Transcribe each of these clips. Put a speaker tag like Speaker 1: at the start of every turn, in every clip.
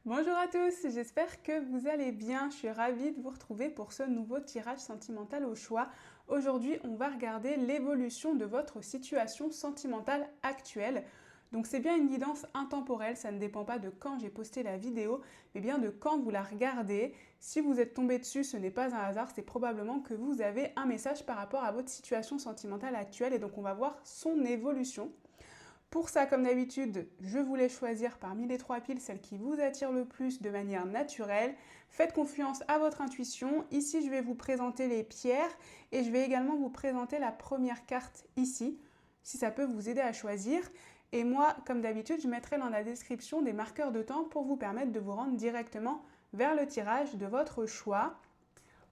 Speaker 1: Bonjour à tous, j'espère que vous allez bien. Je suis ravie de vous retrouver pour ce nouveau tirage sentimental au choix. Aujourd'hui, on va regarder l'évolution de votre situation sentimentale actuelle. Donc c'est bien une guidance intemporelle, ça ne dépend pas de quand j'ai posté la vidéo, mais bien de quand vous la regardez. Si vous êtes tombé dessus, ce n'est pas un hasard, c'est probablement que vous avez un message par rapport à votre situation sentimentale actuelle et donc on va voir son évolution. Pour ça, comme d'habitude, je voulais choisir parmi les 3 piles celle qui vous attire le plus de manière naturelle. Faites confiance à votre intuition. Ici, je vais vous présenter les pierres et je vais également vous présenter la première carte ici, si ça peut vous aider à choisir. Et moi, comme d'habitude, je mettrai dans la description des marqueurs de temps pour vous permettre de vous rendre directement vers le tirage de votre choix.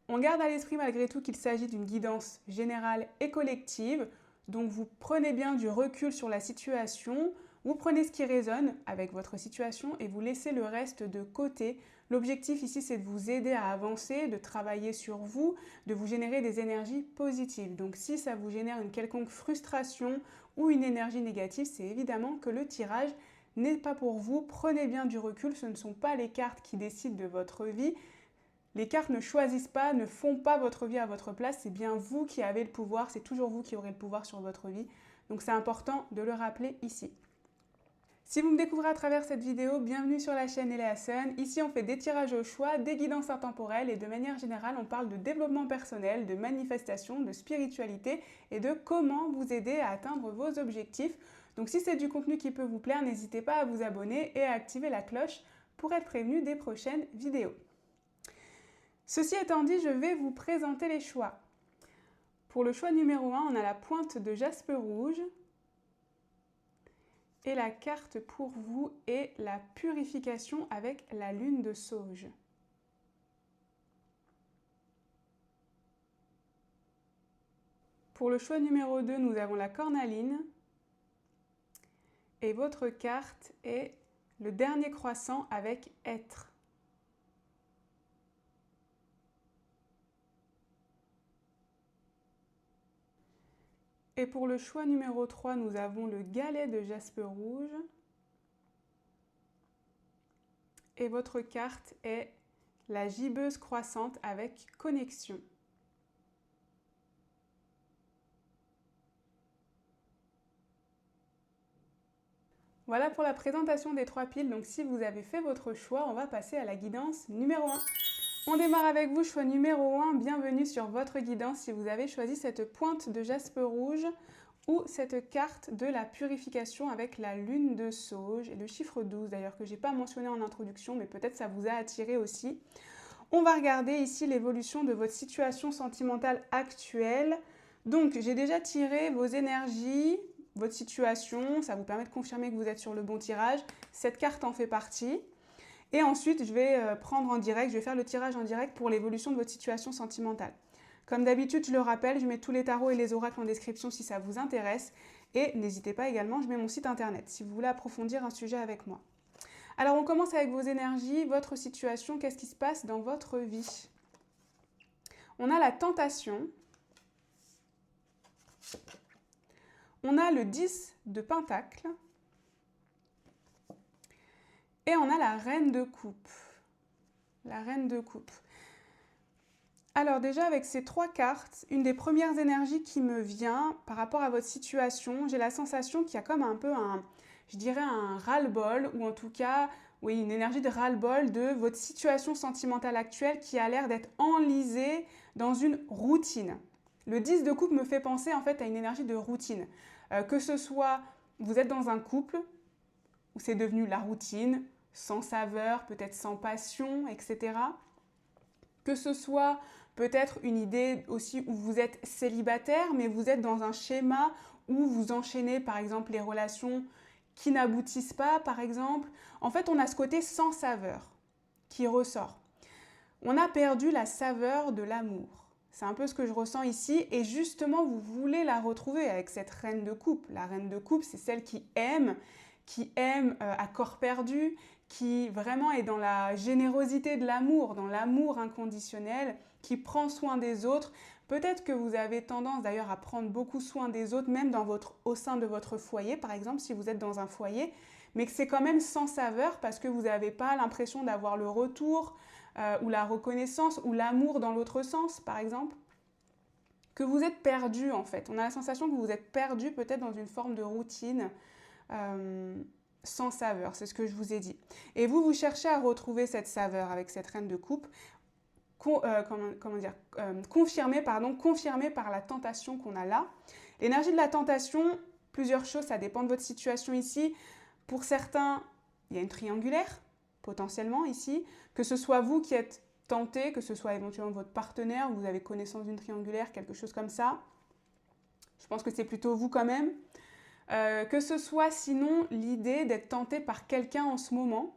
Speaker 1: On garde à l'esprit malgré tout qu'il s'agit d'une guidance générale et collective. Donc vous prenez bien du recul sur la situation, vous prenez ce qui résonne avec votre situation et vous laissez le reste de côté. L'objectif ici, c'est de vous aider à avancer, de travailler sur vous, de vous générer des énergies positives. Donc si ça vous génère une quelconque frustration ou une énergie négative, c'est évidemment que le tirage n'est pas pour vous. Prenez bien du recul, ce ne sont pas les cartes qui décident de votre vie. Les cartes ne choisissent pas, ne font pas votre vie à votre place, c'est bien vous qui avez le pouvoir, c'est toujours vous qui aurez le pouvoir sur votre vie. Donc c'est important de le rappeler ici. Si vous me découvrez à travers cette vidéo, bienvenue sur la chaîne Eléa Sun. Ici on fait des tirages au choix, des guidances intemporelles et de manière générale on parle de développement personnel, de manifestation, de spiritualité et de comment vous aider à atteindre vos objectifs. Donc si c'est du contenu qui peut vous plaire, n'hésitez pas à vous abonner et à activer la cloche pour être prévenu des prochaines vidéos. Ceci étant dit, je vais vous présenter les choix. Pour le choix numéro 1, on a la pointe de jaspe rouge. Et la carte pour vous est la purification avec la lune de sauge. Pour le choix numéro 2, nous avons la cornaline. Et votre carte est le dernier croissant avec être. Et pour le choix numéro 3, nous avons le galet de jaspe rouge. Et votre carte est la gibbeuse croissante avec connexion. Voilà pour la présentation des 3 piles. Donc si vous avez fait votre choix, on va passer à la guidance numéro 1. On démarre avec vous, choix numéro 1, bienvenue sur votre guidance si vous avez choisi cette pointe de jaspe rouge ou cette carte de la purification avec la lune de sauge et le chiffre 12 d'ailleurs que je n'ai pas mentionné en introduction mais peut-être ça vous a attiré aussi. On va regarder ici l'évolution de votre situation sentimentale actuelle. Donc j'ai déjà tiré vos énergies, votre situation, ça vous permet de confirmer que vous êtes sur le bon tirage. Cette carte en fait partie. Et ensuite, je vais prendre en direct, je vais faire le tirage en direct pour l'évolution de votre situation sentimentale. Comme d'habitude, je le rappelle, je mets tous les tarots et les oracles en description si ça vous intéresse. Et n'hésitez pas également, je mets mon site internet si vous voulez approfondir un sujet avec moi. Alors, on commence avec vos énergies, votre situation, qu'est-ce qui se passe dans votre vie? On a la tentation. On a le 10 de Pentacle. Et on a la reine de coupe. La reine de coupe. Alors déjà, avec ces 3 cartes, une des premières énergies qui me vient par rapport à votre situation, j'ai la sensation qu'il y a comme un peu je dirais un ras-le-bol, ou en tout cas, oui, une énergie de ras-le-bol de votre situation sentimentale actuelle qui a l'air d'être enlisée dans une routine. Le 10 de coupe me fait penser en fait à une énergie de routine. Que ce soit, vous êtes dans un couple, où c'est devenu la routine, sans saveur, peut-être sans passion, etc. Que ce soit peut-être une idée aussi où vous êtes célibataire, mais vous êtes dans un schéma où vous enchaînez par exemple les relations qui n'aboutissent pas, par exemple. En fait, on a ce côté sans saveur qui ressort. On a perdu la saveur de l'amour. C'est un peu ce que je ressens ici et justement, vous voulez la retrouver avec cette reine de coupe. La reine de coupe, c'est celle qui aime à corps perdu, qui vraiment est dans la générosité de l'amour, dans l'amour inconditionnel, qui prend soin des autres. Peut-être que vous avez tendance d'ailleurs à prendre beaucoup soin des autres, même au sein de votre foyer, par exemple, si vous êtes dans un foyer. mais que c'est quand même sans saveur parce que vous n'avez pas l'impression d'avoir le retour ou la reconnaissance ou l'amour dans l'autre sens, par exemple. Que vous êtes perdu en fait. On a la sensation que vous êtes perdu peut-être dans une forme de routine sans saveur, c'est ce que je vous ai dit. Et vous cherchez à retrouver cette saveur avec cette reine de coupe, confirmée par la tentation qu'on a là. L'énergie de la tentation, plusieurs choses, ça dépend de votre situation ici. Pour certains, il y a une triangulaire, potentiellement ici, que ce soit vous qui êtes tenté, que ce soit éventuellement votre partenaire, vous avez connaissance d'une triangulaire, quelque chose comme ça. Je pense que c'est plutôt vous quand même. Que ce soit sinon l'idée d'être tenté par quelqu'un en ce moment.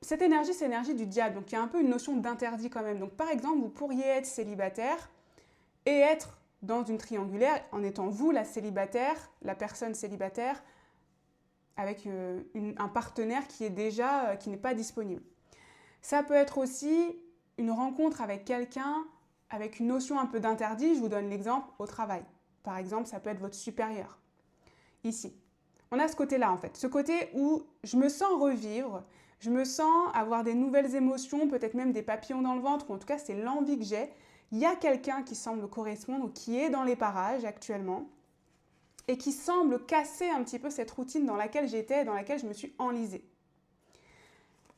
Speaker 1: Cette énergie, c'est l'énergie du diable, donc il y a un peu une notion d'interdit quand même. Donc par exemple, vous pourriez être célibataire et être dans une triangulaire en étant vous la célibataire, la personne célibataire, avec un partenaire qui n'est pas disponible. Ça peut être aussi une rencontre avec quelqu'un avec une notion un peu d'interdit. Je vous donne l'exemple au travail. Par exemple, ça peut être votre supérieur. Ici. On a ce côté-là en fait. Ce côté où je me sens revivre, je me sens avoir des nouvelles émotions, peut-être même des papillons dans le ventre, ou en tout cas c'est l'envie que j'ai. Il y a quelqu'un qui semble correspondre ou qui est dans les parages actuellement et qui semble casser un petit peu cette routine dans laquelle j'étais et dans laquelle je me suis enlisée.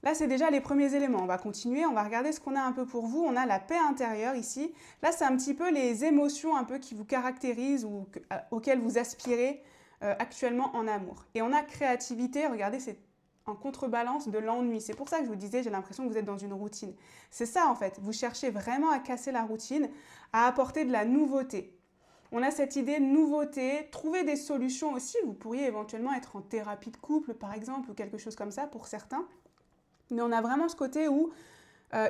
Speaker 1: Là, c'est déjà les premiers éléments. On va continuer, on va regarder ce qu'on a un peu pour vous. On a la paix intérieure ici. Là, c'est un petit peu les émotions un peu qui vous caractérisent ou auxquelles vous aspirez actuellement en amour. Et on a créativité, regardez, c'est en contrebalance de l'ennui. C'est pour ça que je vous disais, j'ai l'impression que vous êtes dans une routine. C'est ça en fait, vous cherchez vraiment à casser la routine, à apporter de la nouveauté. On a cette idée de nouveauté, trouver des solutions aussi. Vous pourriez éventuellement être en thérapie de couple par exemple ou quelque chose comme ça pour certains. Mais on a vraiment ce côté où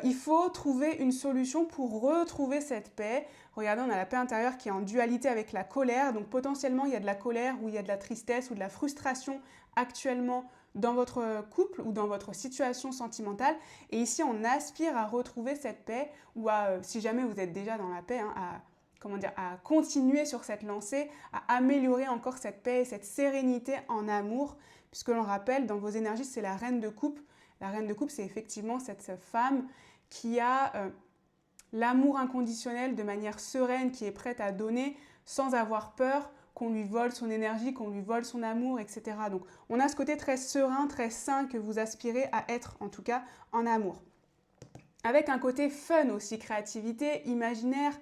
Speaker 1: il faut trouver une solution pour retrouver cette paix. Regardez, on a la paix intérieure qui est en dualité avec la colère. Donc potentiellement, il y a de la colère ou il y a de la tristesse ou de la frustration actuellement dans votre couple ou dans votre situation sentimentale. Et ici, on aspire à retrouver cette paix ou si jamais vous êtes déjà dans la paix, à continuer sur cette lancée, à améliorer encore cette paix et cette sérénité en amour. Puisque l'on rappelle, dans vos énergies, c'est la reine de coupe. La reine de coupe, c'est effectivement cette femme qui a l'amour inconditionnel de manière sereine, qui est prête à donner sans avoir peur qu'on lui vole son énergie, qu'on lui vole son amour, etc. Donc on a ce côté très serein, très sain que vous aspirez à être, en tout cas, en amour. Avec un côté fun aussi, créativité, imaginaire,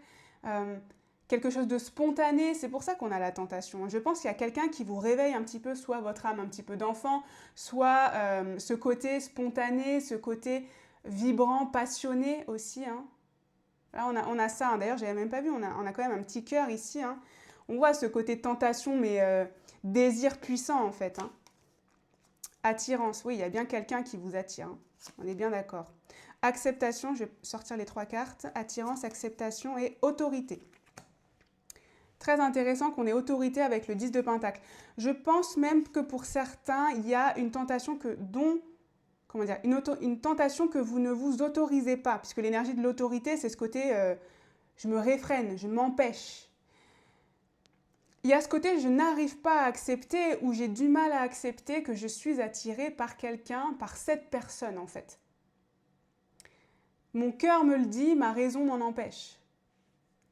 Speaker 1: quelque chose de spontané, c'est pour ça qu'on a la tentation. Je pense qu'il y a quelqu'un qui vous réveille un petit peu, soit votre âme un petit peu d'enfant, soit ce côté spontané, ce côté vibrant, passionné aussi. Hein. Là, on a ça, hein. D'ailleurs, je n'avais même pas vu, on a quand même un petit cœur ici. Hein. On voit ce côté tentation, mais désir puissant en fait. Hein. Attirance, oui, il y a bien quelqu'un qui vous attire. Hein. On est bien d'accord. Acceptation, je vais sortir les 3 cartes. Attirance, acceptation et autorité. Très intéressant qu'on ait autorité avec le 10 de Pentacle. Je pense même que pour certains, il y a une tentation une tentation que vous ne vous autorisez pas, puisque l'énergie de l'autorité, c'est ce côté je me réfrène, je m'empêche. Il y a ce côté je n'arrive pas à accepter ou j'ai du mal à accepter que je suis attirée par quelqu'un, par cette personne en fait. Mon cœur me le dit, ma raison m'en empêche.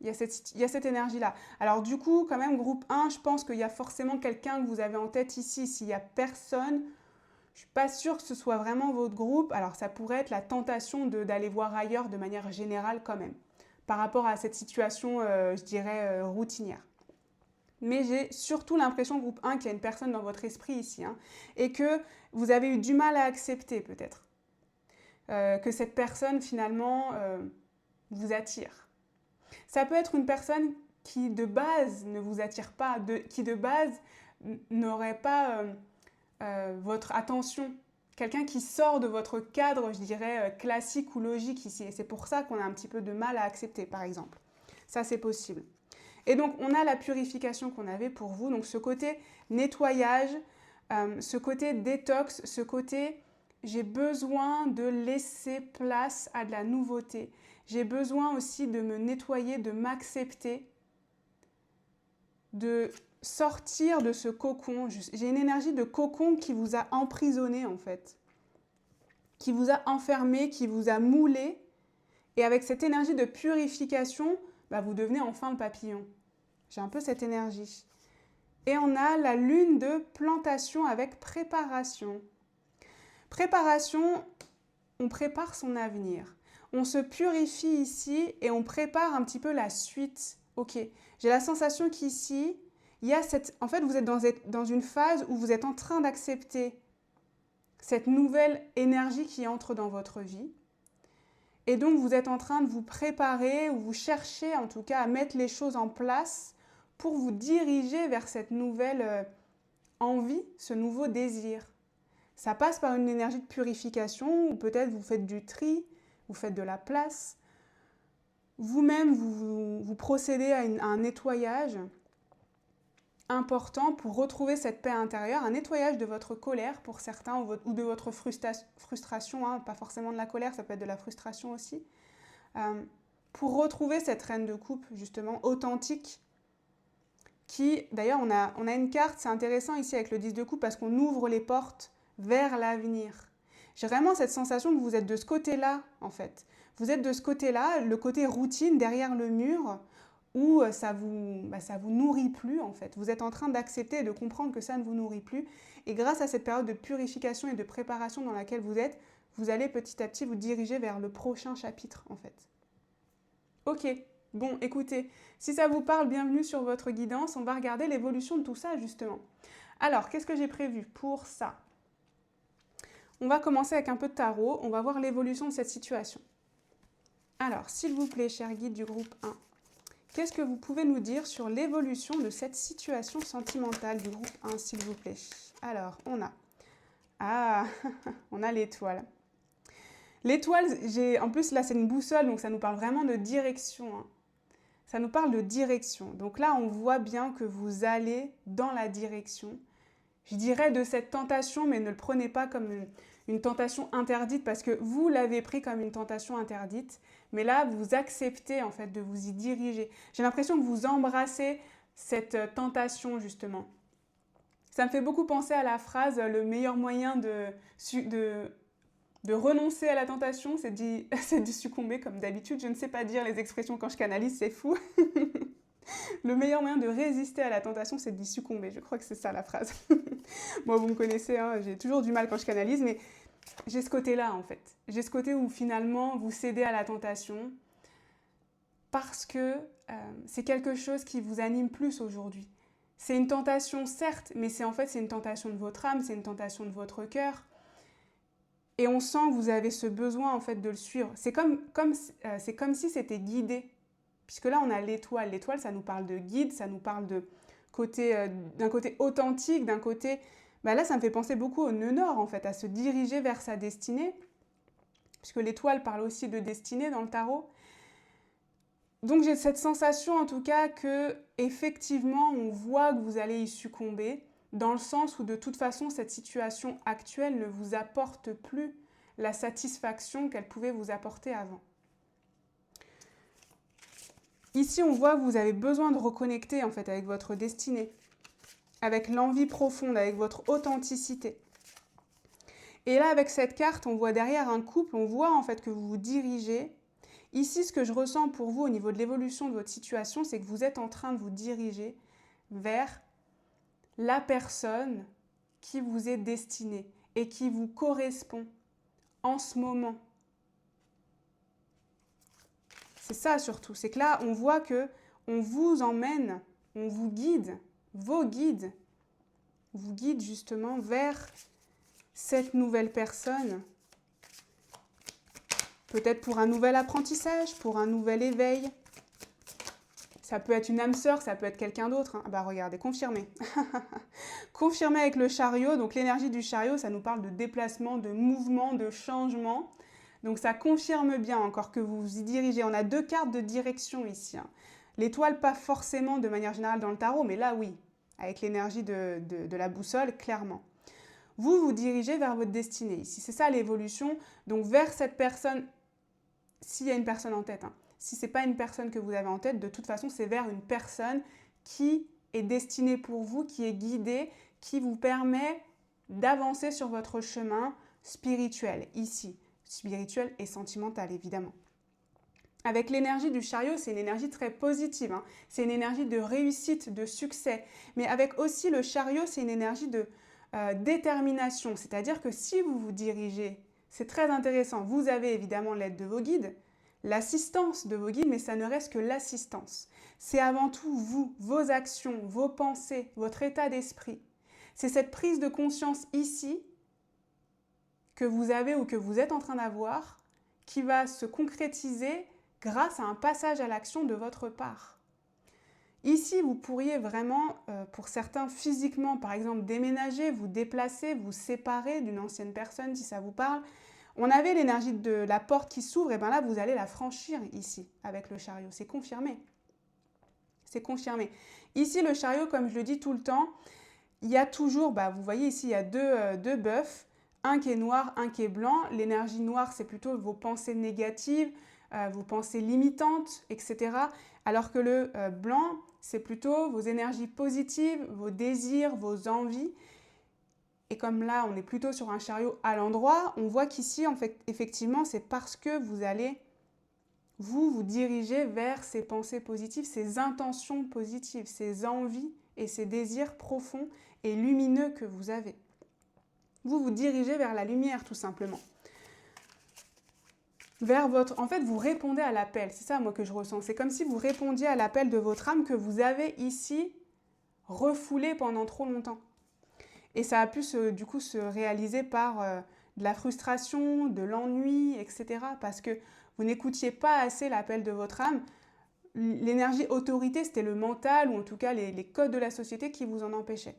Speaker 1: Il y a cette énergie-là. Alors du coup, quand même, groupe 1, je pense qu'il y a forcément quelqu'un que vous avez en tête ici. S'il n'y a personne, je ne suis pas sûre que ce soit vraiment votre groupe. Alors ça pourrait être la tentation d'aller voir ailleurs de manière générale quand même, par rapport à cette situation, je dirais, routinière. Mais j'ai surtout l'impression, groupe 1, qu'il y a une personne dans votre esprit ici, hein, et que vous avez eu du mal à accepter peut-être. Que cette personne finalement vous attire. Ça peut être une personne qui de base ne vous attire pas, qui de base n'aurait pas votre attention. Quelqu'un qui sort de votre cadre, je dirais, classique ou logique ici. Et c'est pour ça qu'on a un petit peu de mal à accepter, par exemple. Ça, c'est possible. Et donc, on a la purification qu'on avait pour vous. Donc, ce côté nettoyage, ce côté détox, ce côté j'ai besoin de laisser place à de la nouveauté. J'ai besoin aussi de me nettoyer, de m'accepter, de sortir de ce cocon. J'ai une énergie de cocon qui vous a emprisonné en fait, qui vous a enfermé, qui vous a moulé. Et avec cette énergie de purification, vous devenez enfin le papillon. J'ai un peu cette énergie. Et on a la lune de plantation avec préparation. Préparation, on prépare son avenir. On se purifie ici et on prépare un petit peu la suite. Ok, j'ai la sensation qu'ici, il y a en fait, vous êtes dans une phase où vous êtes en train d'accepter cette nouvelle énergie qui entre dans votre vie. Et donc, vous êtes en train de vous préparer ou vous cherchez en tout cas à mettre les choses en place pour vous diriger vers cette nouvelle envie, ce nouveau désir. Ça passe par une énergie de purification ou peut-être vous faites du tri, vous faites de la place. Vous-même, vous procédez à un nettoyage important pour retrouver cette paix intérieure, un nettoyage de votre colère pour certains ou de votre frustration, hein, pas forcément de la colère, ça peut être de la frustration aussi, pour retrouver cette reine de coupe justement authentique qui, d'ailleurs on a une carte, c'est intéressant ici avec le 10 de coupe parce qu'on ouvre les portes vers l'avenir. J'ai vraiment cette sensation que vous êtes de ce côté-là en fait. Vous êtes de ce côté-là, le côté routine derrière le mur, où ça vous nourrit plus en fait. Vous êtes en train d'accepter et de comprendre que ça ne vous nourrit plus. Et grâce à cette période de purification et de préparation dans laquelle vous êtes, vous allez petit à petit vous diriger vers le prochain chapitre en fait. Ok, bon écoutez, si ça vous parle, bienvenue sur votre guidance. On va regarder l'évolution de tout ça justement. Alors, qu'est-ce que j'ai prévu pour ça? On va commencer avec un peu de tarot. On va voir l'évolution de cette situation. Alors, s'il vous plaît, cher guide du groupe 1, qu'est-ce que vous pouvez nous dire sur l'évolution de cette situation sentimentale du groupe 1, s'il vous plaît? Alors, on a l'étoile. L'étoile, en plus là c'est une boussole, donc ça nous parle vraiment de direction. Hein. Ça nous parle de direction. Donc là, on voit bien que vous allez dans la direction. Je dirais de cette tentation, mais ne le prenez pas comme une tentation interdite parce que vous l'avez pris comme une tentation interdite. Mais là, vous acceptez en fait de vous y diriger. J'ai l'impression que vous embrassez cette tentation justement. Ça me fait beaucoup penser à la phrase « le meilleur moyen de renoncer à la tentation, c'est de succomber » comme d'habitude. Je ne sais pas dire les expressions quand je canalise, c'est fou. Le meilleur moyen de résister à la tentation, c'est d'y succomber. Je crois que c'est ça la phrase. Moi, vous me connaissez, hein, j'ai toujours du mal quand je canalise, mais j'ai ce côté-là en fait. J'ai ce côté où finalement vous cédez à la tentation parce que c'est quelque chose qui vous anime plus aujourd'hui. C'est une tentation certes, mais c'est une tentation de votre âme, c'est une tentation de votre cœur. Et on sent que vous avez ce besoin en fait de le suivre. C'est comme si c'était guidé. Puisque là, on a l'étoile. L'étoile, ça nous parle de guide, ça nous parle d'un côté authentique, d'un côté... là, ça me fait penser beaucoup au nœud nord, en fait, à se diriger vers sa destinée. Puisque l'étoile parle aussi de destinée dans le tarot. Donc, j'ai cette sensation, en tout cas, que effectivement, on voit que vous allez y succomber, dans le sens où, de toute façon, cette situation actuelle ne vous apporte plus la satisfaction qu'elle pouvait vous apporter avant. Ici, on voit que vous avez besoin de reconnecter en fait avec votre destinée, avec l'envie profonde, avec votre authenticité. Et là, avec cette carte, on voit derrière un couple, on voit en fait que vous vous dirigez. Ici, ce que je ressens pour vous au niveau de l'évolution de votre situation, c'est que vous êtes en train de vous diriger vers la personne qui vous est destinée et qui vous correspond en ce moment. C'est ça surtout, c'est que là, on voit que on vous emmène, on vous guide, vos guides vous guident justement vers cette nouvelle personne. Peut-être pour un nouvel apprentissage, pour un nouvel éveil. Ça peut être une âme sœur, ça peut être quelqu'un d'autre. Hein. Regardez, confirmé. Confirmé avec le chariot, donc l'énergie du chariot, ça nous parle de déplacement, de mouvement, de changement. Donc ça confirme bien encore que vous vous y dirigez. On a 2 cartes de direction ici. Hein. L'étoile, pas forcément de manière générale dans le tarot, mais là oui, avec l'énergie de la boussole, clairement. Vous vous dirigez vers votre destinée ici. C'est ça l'évolution. Donc vers cette personne, s'il y a une personne en tête. Hein. Si ce n'est pas une personne que vous avez en tête, de toute façon, c'est vers une personne qui est destiné pour vous, qui est guidé, qui vous permet d'avancer sur votre chemin spirituel, ici. Spirituel et sentimental, évidemment. Avec l'énergie du chariot, c'est une énergie très positive, hein. C'est une énergie de réussite, de succès. Mais avec aussi le chariot, c'est une énergie de détermination. C'est-à-dire que si vous vous dirigez, c'est très intéressant, vous avez évidemment l'aide de vos guides, l'assistance de vos guides, mais ça ne reste que l'assistance. C'est avant tout vous, vos actions, vos pensées, votre état d'esprit. C'est cette prise de conscience ici que vous avez ou que vous êtes en train d'avoir qui va se concrétiser grâce à un passage à l'action de votre part. Ici, vous pourriez vraiment, pour certains physiquement, par exemple, déménager, vous déplacer, vous séparer d'une ancienne personne, si ça vous parle. On avait l'énergie de la porte qui s'ouvre, et bien là, vous allez la franchir ici, avec le chariot. C'est confirmé. C'est confirmé. Ici, le chariot, comme je le dis tout le temps, il y a toujours, vous voyez ici, il y a deux bœufs, un qui est noir, un qui est blanc. L'énergie noire, c'est plutôt vos pensées négatives, vos pensées limitantes, etc. Alors que le blanc, c'est plutôt vos énergies positives, vos désirs, vos envies. Et comme là, on est plutôt sur un chariot à l'endroit, on voit qu'ici, en fait, effectivement, c'est parce que vous allez vous diriger vers ces pensées positives, ces intentions positives, ces envies et ces désirs profonds et lumineux que vous avez. Vous vous dirigez vers la lumière, tout simplement. En fait, vous répondez à l'appel. C'est ça, moi, que je ressens. C'est comme si vous répondiez à l'appel de votre âme que vous avez ici refoulé pendant trop longtemps. Et ça a pu du coup se réaliser par de la frustration, de l'ennui, etc. Parce que vous n'écoutiez pas assez l'appel de votre âme. L'énergie autorité, c'était le mental ou en tout cas les codes de la société qui vous en empêchaient.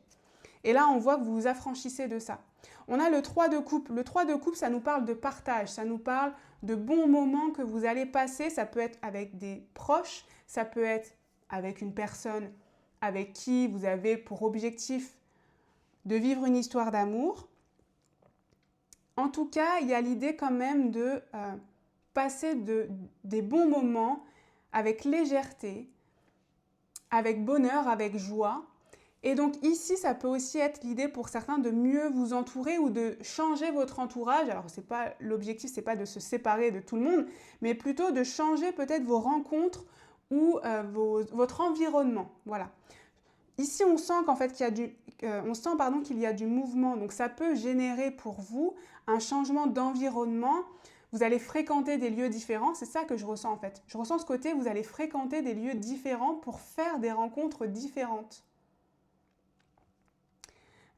Speaker 1: Et là, on voit que vous vous affranchissez de ça. On a le 3 de coupe. Le 3 de coupe, ça nous parle de partage, ça nous parle de bons moments que vous allez passer. Ça peut être avec des proches, ça peut être avec une personne avec qui vous avez pour objectif de vivre une histoire d'amour. En tout cas, il y a l'idée quand même de passer des bons moments avec légèreté, avec bonheur, avec joie. Et donc ici, ça peut aussi être l'idée pour certains de mieux vous entourer ou de changer votre entourage. Alors l'objectif, c'est pas de se séparer de tout le monde, mais plutôt de changer peut-être vos rencontres ou votre environnement. Voilà. Ici, on sent qu'en fait qu'il y a du mouvement. Donc ça peut générer pour vous un changement d'environnement. Vous allez fréquenter des lieux différents. C'est ça que je ressens en fait. Je ressens ce côté, vous allez fréquenter des lieux différents pour faire des rencontres différentes.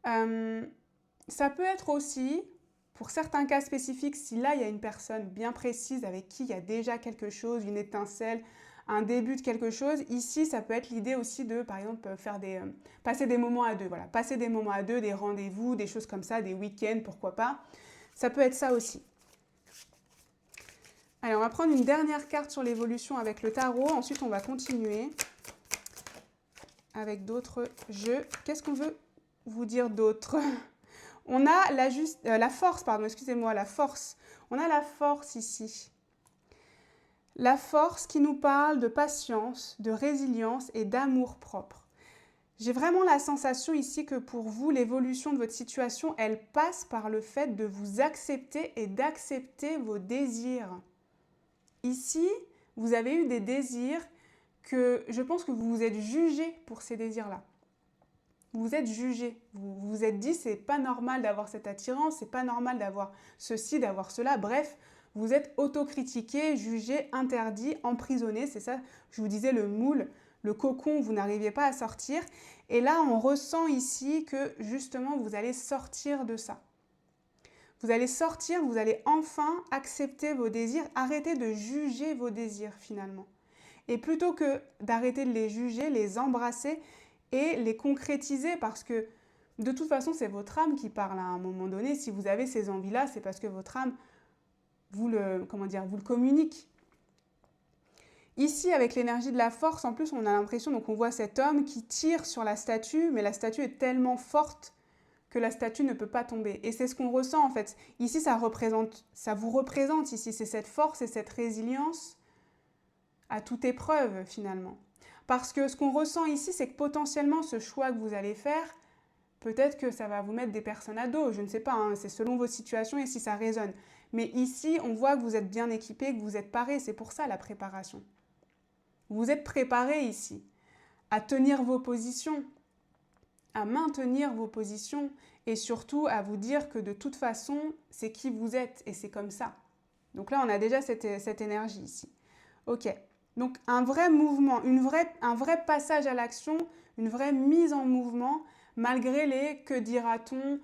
Speaker 1: Ça peut être aussi, pour certains cas spécifiques, si là il y a une personne bien précise avec qui il y a déjà quelque chose, une étincelle, un début de quelque chose, ici ça peut être l'idée aussi de, par exemple, passer des moments à deux, voilà, passer des moments à deux, des rendez-vous, des choses comme ça, des week-ends, pourquoi pas, ça peut être ça aussi. Allez, on va prendre une dernière carte sur l'évolution avec le tarot, ensuite on va continuer avec d'autres jeux. Qu'est-ce qu'on veut vous dire d'autre? On a la force, pardon, excusez-moi, la force. On a la force ici. La force qui nous parle de patience, de résilience et d'amour-propre. J'ai vraiment la sensation ici que pour vous, l'évolution de votre situation, elle passe par le fait de vous accepter et d'accepter vos désirs. Ici, vous avez eu des désirs que je pense que vous vous êtes jugé pour ces désirs-là. Vous vous êtes jugé, vous vous êtes dit c'est pas normal d'avoir cette attirance, c'est pas normal d'avoir ceci, d'avoir cela, bref, vous êtes autocritiqué, jugé, interdit, emprisonné, c'est ça, je vous disais le moule, le cocon, vous n'arriviez pas à sortir. Et là, on ressent ici que justement, vous allez sortir de ça. Vous allez sortir, vous allez enfin accepter vos désirs, arrêter de juger vos désirs finalement. Et plutôt que d'arrêter de les juger, les embrasser et les concrétiser parce que de toute façon, c'est votre âme qui parle à un moment donné. Si vous avez ces envies-là, c'est parce que votre âme vous le communique. Ici, avec l'énergie de la force, en plus, on a l'impression, donc on voit cet homme qui tire sur la statue, mais la statue est tellement forte que la statue ne peut pas tomber. Et c'est ce qu'on ressent en fait. Ici, ça vous représente ici, c'est cette force et cette résilience à toute épreuve finalement. Parce que ce qu'on ressent ici, c'est que potentiellement, ce choix que vous allez faire, peut-être que ça va vous mettre des personnes à dos, je ne sais pas, hein, c'est selon vos situations et si ça résonne. Mais ici, on voit que vous êtes bien équipé, que vous êtes paré, c'est pour ça la préparation. Vous êtes préparé ici à tenir vos positions, à maintenir vos positions et surtout à vous dire que de toute façon, c'est qui vous êtes et c'est comme ça. Donc là, on a déjà cette énergie ici. Ok, donc un vrai mouvement, un vrai passage à l'action, une vraie mise en mouvement, malgré les « que dira-t-on »,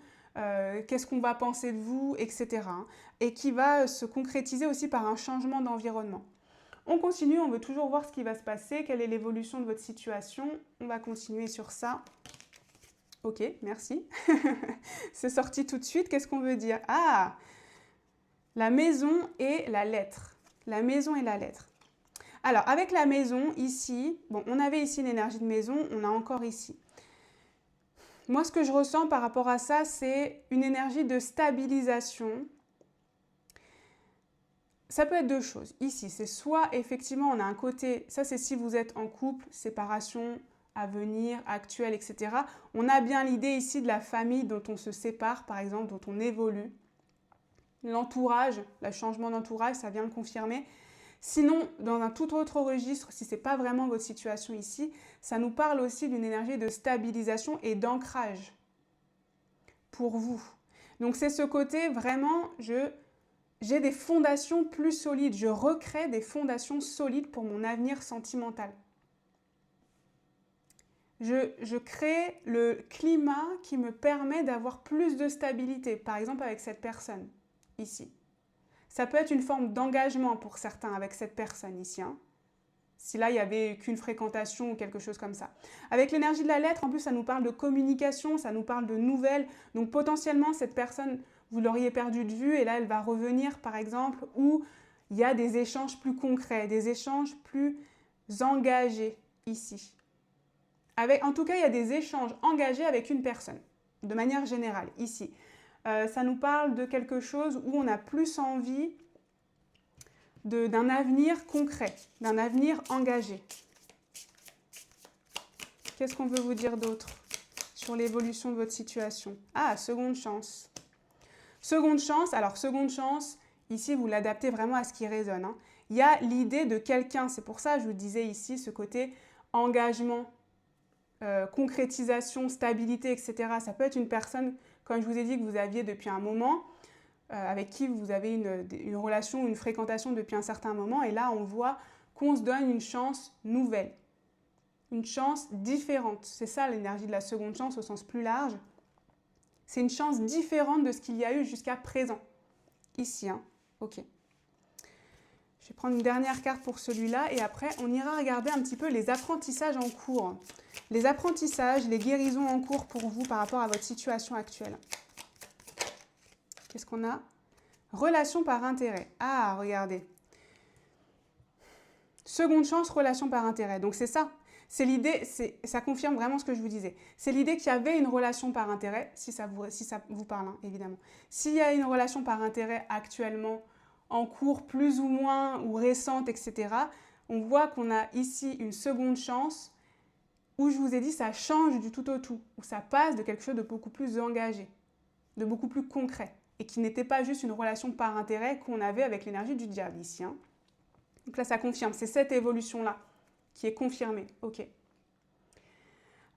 Speaker 1: qu'est-ce qu'on va penser de vous, etc. Et qui va se concrétiser aussi par un changement d'environnement. On continue, on veut toujours voir ce qui va se passer, quelle est l'évolution de votre situation. On va continuer sur ça. Ok, merci. C'est sorti tout de suite. Qu'est-ce qu'on veut dire? Ah, la maison et la lettre. La maison et la lettre. Alors, avec la maison, ici, bon, on avait ici une énergie de maison, on a encore ici. Moi, ce que je ressens par rapport à ça, c'est une énergie de stabilisation. Ça peut être deux choses. Ici, c'est soit effectivement, on a un côté, ça c'est si vous êtes en couple, séparation, à venir, actuelle, etc. On a bien l'idée ici de la famille dont on se sépare, par exemple, dont on évolue. L'entourage, le changement d'entourage, ça vient le confirmer. Sinon, dans un tout autre registre, si ce n'est pas vraiment votre situation ici, ça nous parle aussi d'une énergie de stabilisation et d'ancrage pour vous. Donc c'est ce côté vraiment, j'ai des fondations plus solides, je recrée des fondations solides pour mon avenir sentimental. Je crée le climat qui me permet d'avoir plus de stabilité, par exemple avec cette personne ici. Ça peut être une forme d'engagement pour certains avec cette personne ici. Hein. Si là, il n'y avait qu'une fréquentation ou quelque chose comme ça. Avec l'énergie de la lettre, en plus, ça nous parle de communication, ça nous parle de nouvelles. Donc potentiellement, cette personne, vous l'auriez perdue de vue et là, elle va revenir, par exemple, où il y a des échanges plus concrets, des échanges plus engagés ici. En tout cas, il y a des échanges engagés avec une personne, de manière générale, ici. Ça nous parle de quelque chose où on a plus envie d'un avenir concret, d'un avenir engagé. Qu'est-ce qu'on veut vous dire d'autre sur l'évolution de votre situation? Ah, seconde chance. Seconde chance, alors seconde chance, ici vous l'adaptez vraiment à ce qui résonne. Hein. Il y a l'idée de quelqu'un, c'est pour ça que je vous disais ici ce côté engagement, concrétisation, stabilité, etc. Ça peut être une personne, comme je vous ai dit, que vous aviez depuis un moment, avec qui vous avez une relation, une fréquentation depuis un certain moment. Et là, on voit qu'on se donne une chance nouvelle, une chance différente. C'est ça l'énergie de la seconde chance au sens plus large. C'est une chance différente de ce qu'il y a eu jusqu'à présent. Ici, hein. Ok. Je vais prendre une dernière carte pour celui-là et après, on ira regarder un petit peu les apprentissages en cours. Les apprentissages, les guérisons en cours pour vous par rapport à votre situation actuelle. Qu'est-ce qu'on a? Relation par intérêt. Ah, regardez. Seconde chance, relation par intérêt. Donc c'est ça. C'est l'idée, ça confirme vraiment ce que je vous disais. C'est l'idée qu'il y avait une relation par intérêt, si ça vous parle, hein, évidemment. S'il y a une relation par intérêt actuellement en cours, plus ou moins, ou récente, etc., on voit qu'on a ici une seconde chance où je vous ai dit ça change du tout au tout, où ça passe de quelque chose de beaucoup plus engagé, de beaucoup plus concret, et qui n'était pas juste une relation par intérêt qu'on avait avec l'énergie du diable ici. Hein. Donc là, ça confirme, c'est cette évolution-là qui est confirmée. Ok.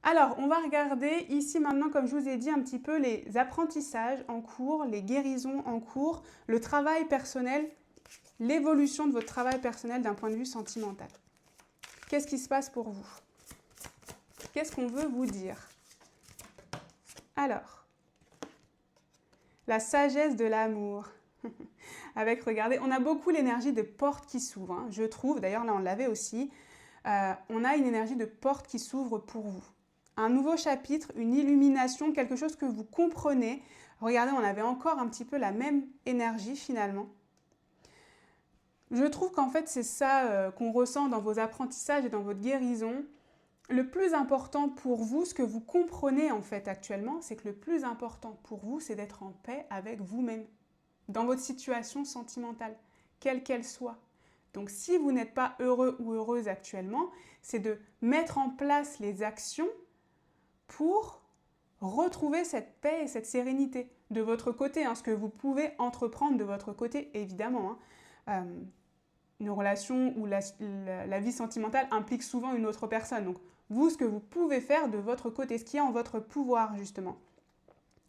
Speaker 1: Alors, on va regarder ici maintenant, comme je vous ai dit, un petit peu les apprentissages en cours, les guérisons en cours, le travail personnel, l'évolution de votre travail personnel d'un point de vue sentimental. Qu'est-ce qui se passe pour vous? Qu'est-ce qu'on veut vous dire? Alors, la sagesse de l'amour. Avec, regardez, on a beaucoup l'énergie de porte qui s'ouvre, hein, je trouve. D'ailleurs, là, on l'avait aussi. On a une énergie de porte qui s'ouvre pour vous. Un nouveau chapitre, une illumination, quelque chose que vous comprenez. Regardez, on avait encore un petit peu la même énergie finalement. Je trouve qu'en fait, c'est ça qu'on ressent dans vos apprentissages et dans votre guérison. Le plus important pour vous, ce que vous comprenez en fait actuellement, c'est que le plus important pour vous, c'est d'être en paix avec vous-même, dans votre situation sentimentale, quelle qu'elle soit. Donc si vous n'êtes pas heureux ou heureuse actuellement, c'est de mettre en place les actions pour retrouver cette paix et cette sérénité de votre côté, ce que vous pouvez entreprendre de votre côté, évidemment. Une relation où la vie sentimentale implique souvent une autre personne. Donc vous, ce que vous pouvez faire de votre côté, ce qui est en votre pouvoir, justement.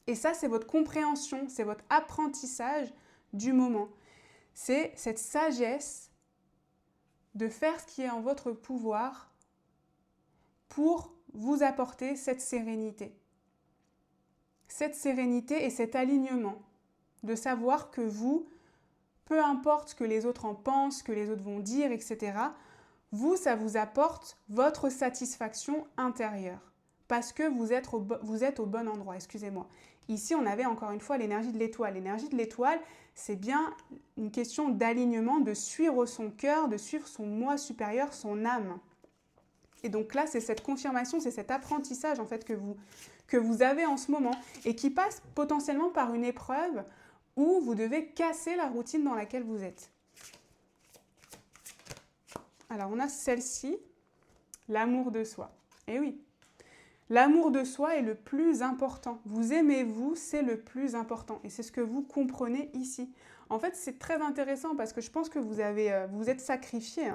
Speaker 1: Et ça, c'est votre compréhension, c'est votre apprentissage du moment. C'est cette sagesse de faire ce qui est en votre pouvoir pour vous apporter cette sérénité. Cette sérénité et cet alignement de savoir que vous, peu importe ce que les autres en pensent, ce que les autres vont dire, etc., vous, ça vous apporte votre satisfaction intérieure parce que vous êtes au bon endroit, excusez-moi. Ici, on avait encore une fois l'énergie de l'étoile. L'énergie de l'étoile, c'est bien une question d'alignement, de suivre son cœur, de suivre son moi supérieur, son âme. Et donc là, c'est cette confirmation, c'est cet apprentissage en fait que vous avez en ce moment et qui passe potentiellement par une épreuve où vous devez casser la routine dans laquelle vous êtes. Alors, on a celle-ci, l'amour de soi. Eh oui, l'amour de soi est le plus important. Vous aimez vous, c'est le plus important. Et c'est ce que vous comprenez ici. En fait, c'est très intéressant parce que je pense que vous êtes sacrifié.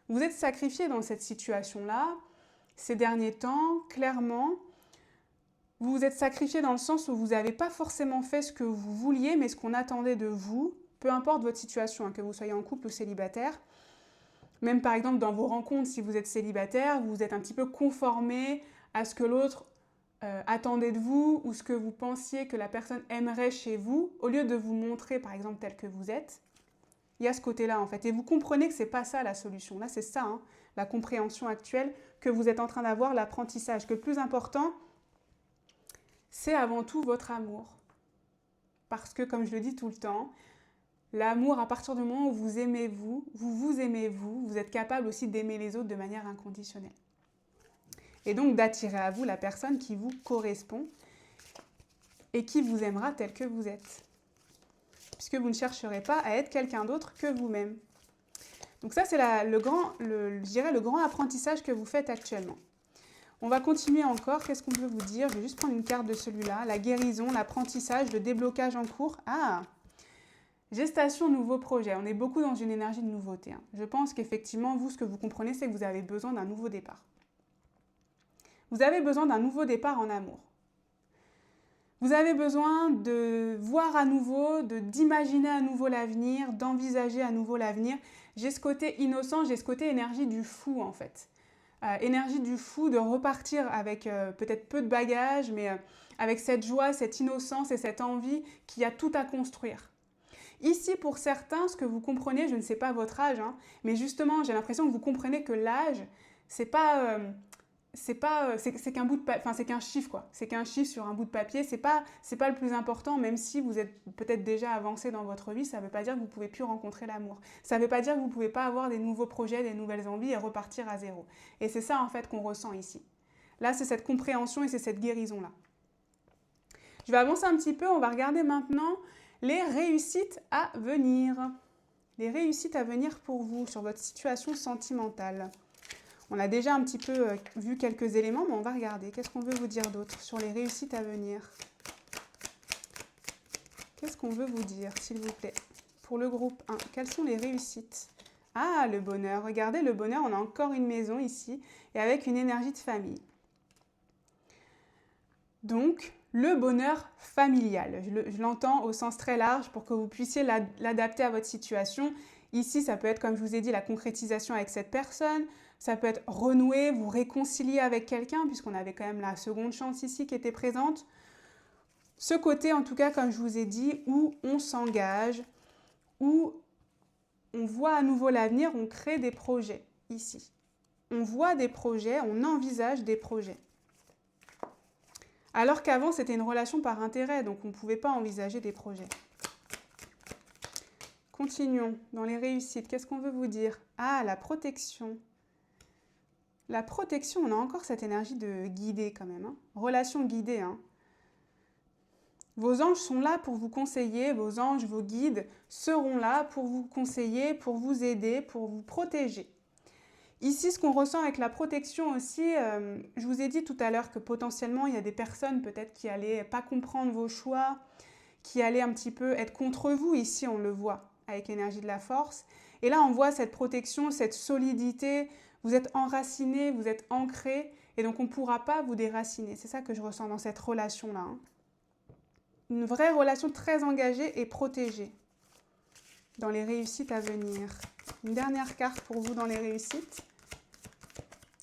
Speaker 1: Vous êtes sacrifié dans cette situation-là. Ces derniers temps, clairement, vous vous êtes sacrifié dans le sens où vous n'avez pas forcément fait ce que vous vouliez, mais ce qu'on attendait de vous, peu importe votre situation, que vous soyez en couple ou célibataire. Même par exemple dans vos rencontres, si vous êtes célibataire, vous êtes un petit peu conformé à ce que l'autre attendait de vous ou ce que vous pensiez que la personne aimerait chez vous, au lieu de vous montrer par exemple tel que vous êtes. Il y a ce côté-là en fait. Et vous comprenez que ce n'est pas ça la solution. Là, c'est ça, la compréhension actuelle que vous êtes en train d'avoir, l'apprentissage. Que le plus important, c'est avant tout votre amour. Parce que, comme je le dis tout le temps, l'amour, à partir du moment où vous aimez vous, vous aimez vous, vous êtes capable aussi d'aimer les autres de manière inconditionnelle. Et donc d'attirer à vous la personne qui vous correspond et qui vous aimera tel que vous êtes. Puisque vous ne chercherez pas à être quelqu'un d'autre que vous-même. Donc ça, c'est le grand apprentissage que vous faites actuellement. On va continuer encore. Qu'est-ce qu'on peut vous dire? Je vais juste prendre une carte de celui-là. La guérison, l'apprentissage, le déblocage en cours. Ah! Gestation, nouveau projet. On est beaucoup dans une énergie de nouveauté. Je pense qu'effectivement, vous, ce que vous comprenez, c'est que vous avez besoin d'un nouveau départ. Vous avez besoin d'un nouveau départ en amour. Vous avez besoin de voir à nouveau, d'imaginer à nouveau l'avenir, d'envisager à nouveau l'avenir. J'ai ce côté innocent, j'ai ce côté énergie du fou en fait. Énergie du fou de repartir avec peut-être peu de bagages, mais avec cette joie, cette innocence et cette envie qu'il y a tout à construire. Ici, pour certains, ce que vous comprenez, je ne sais pas votre âge, mais justement, j'ai l'impression que vous comprenez que l'âge, c'est qu'un bout de c'est qu'un chiffre quoi. C'est qu'un chiffre sur un bout de papier. C'est pas le plus important, même si vous êtes peut-être déjà avancé dans votre vie. Ça veut pas dire que vous pouvez plus rencontrer l'amour. Ça veut pas dire que vous pouvez pas avoir des nouveaux projets, des nouvelles envies et repartir à zéro. Et c'est ça en fait qu'on ressent ici. Là, c'est cette compréhension et c'est cette guérison là. Je vais avancer un petit peu. On va regarder maintenant les réussites à venir. Les réussites à venir pour vous sur votre situation sentimentale. On a déjà un petit peu vu quelques éléments, mais on va regarder. Qu'est-ce qu'on veut vous dire d'autre sur les réussites à venir? Qu'est-ce qu'on veut vous dire, s'il vous plaît? Pour le groupe 1, quelles sont les réussites? Ah, le bonheur. Regardez, le bonheur, on a encore une maison ici, et avec une énergie de famille. Donc, le bonheur familial. Je l'entends au sens très large pour que vous puissiez l'adapter à votre situation. Ici, ça peut être, comme je vous ai dit, la concrétisation avec cette personne. Ça peut être renouer, vous réconcilier avec quelqu'un, puisqu'on avait quand même la seconde chance ici qui était présente. Ce côté, en tout cas, comme je vous ai dit, où on s'engage, où on voit à nouveau l'avenir, on crée des projets ici. On voit des projets, on envisage des projets. Alors qu'avant, c'était une relation par intérêt, donc on ne pouvait pas envisager des projets. Continuons dans les réussites. Qu'est-ce qu'on veut vous dire? Ah, la protection. La protection, on a encore cette énergie de guider quand même. Relation guidée. Vos anges sont là pour vous conseiller, vos anges, vos guides seront là pour vous conseiller, pour vous aider, pour vous protéger. Ici, ce qu'on ressent avec la protection aussi, je vous ai dit tout à l'heure que potentiellement, il y a des personnes peut-être qui allaient pas comprendre vos choix, qui allaient un petit peu être contre vous. Ici, on le voit avec l'énergie de la force. Et là, on voit cette protection, cette solidité. Vous êtes enraciné, vous êtes ancré, et donc on ne pourra pas vous déraciner. C'est ça que je ressens dans cette relation-là. Une vraie relation très engagée et protégée dans les réussites à venir. Une dernière carte pour vous dans les réussites.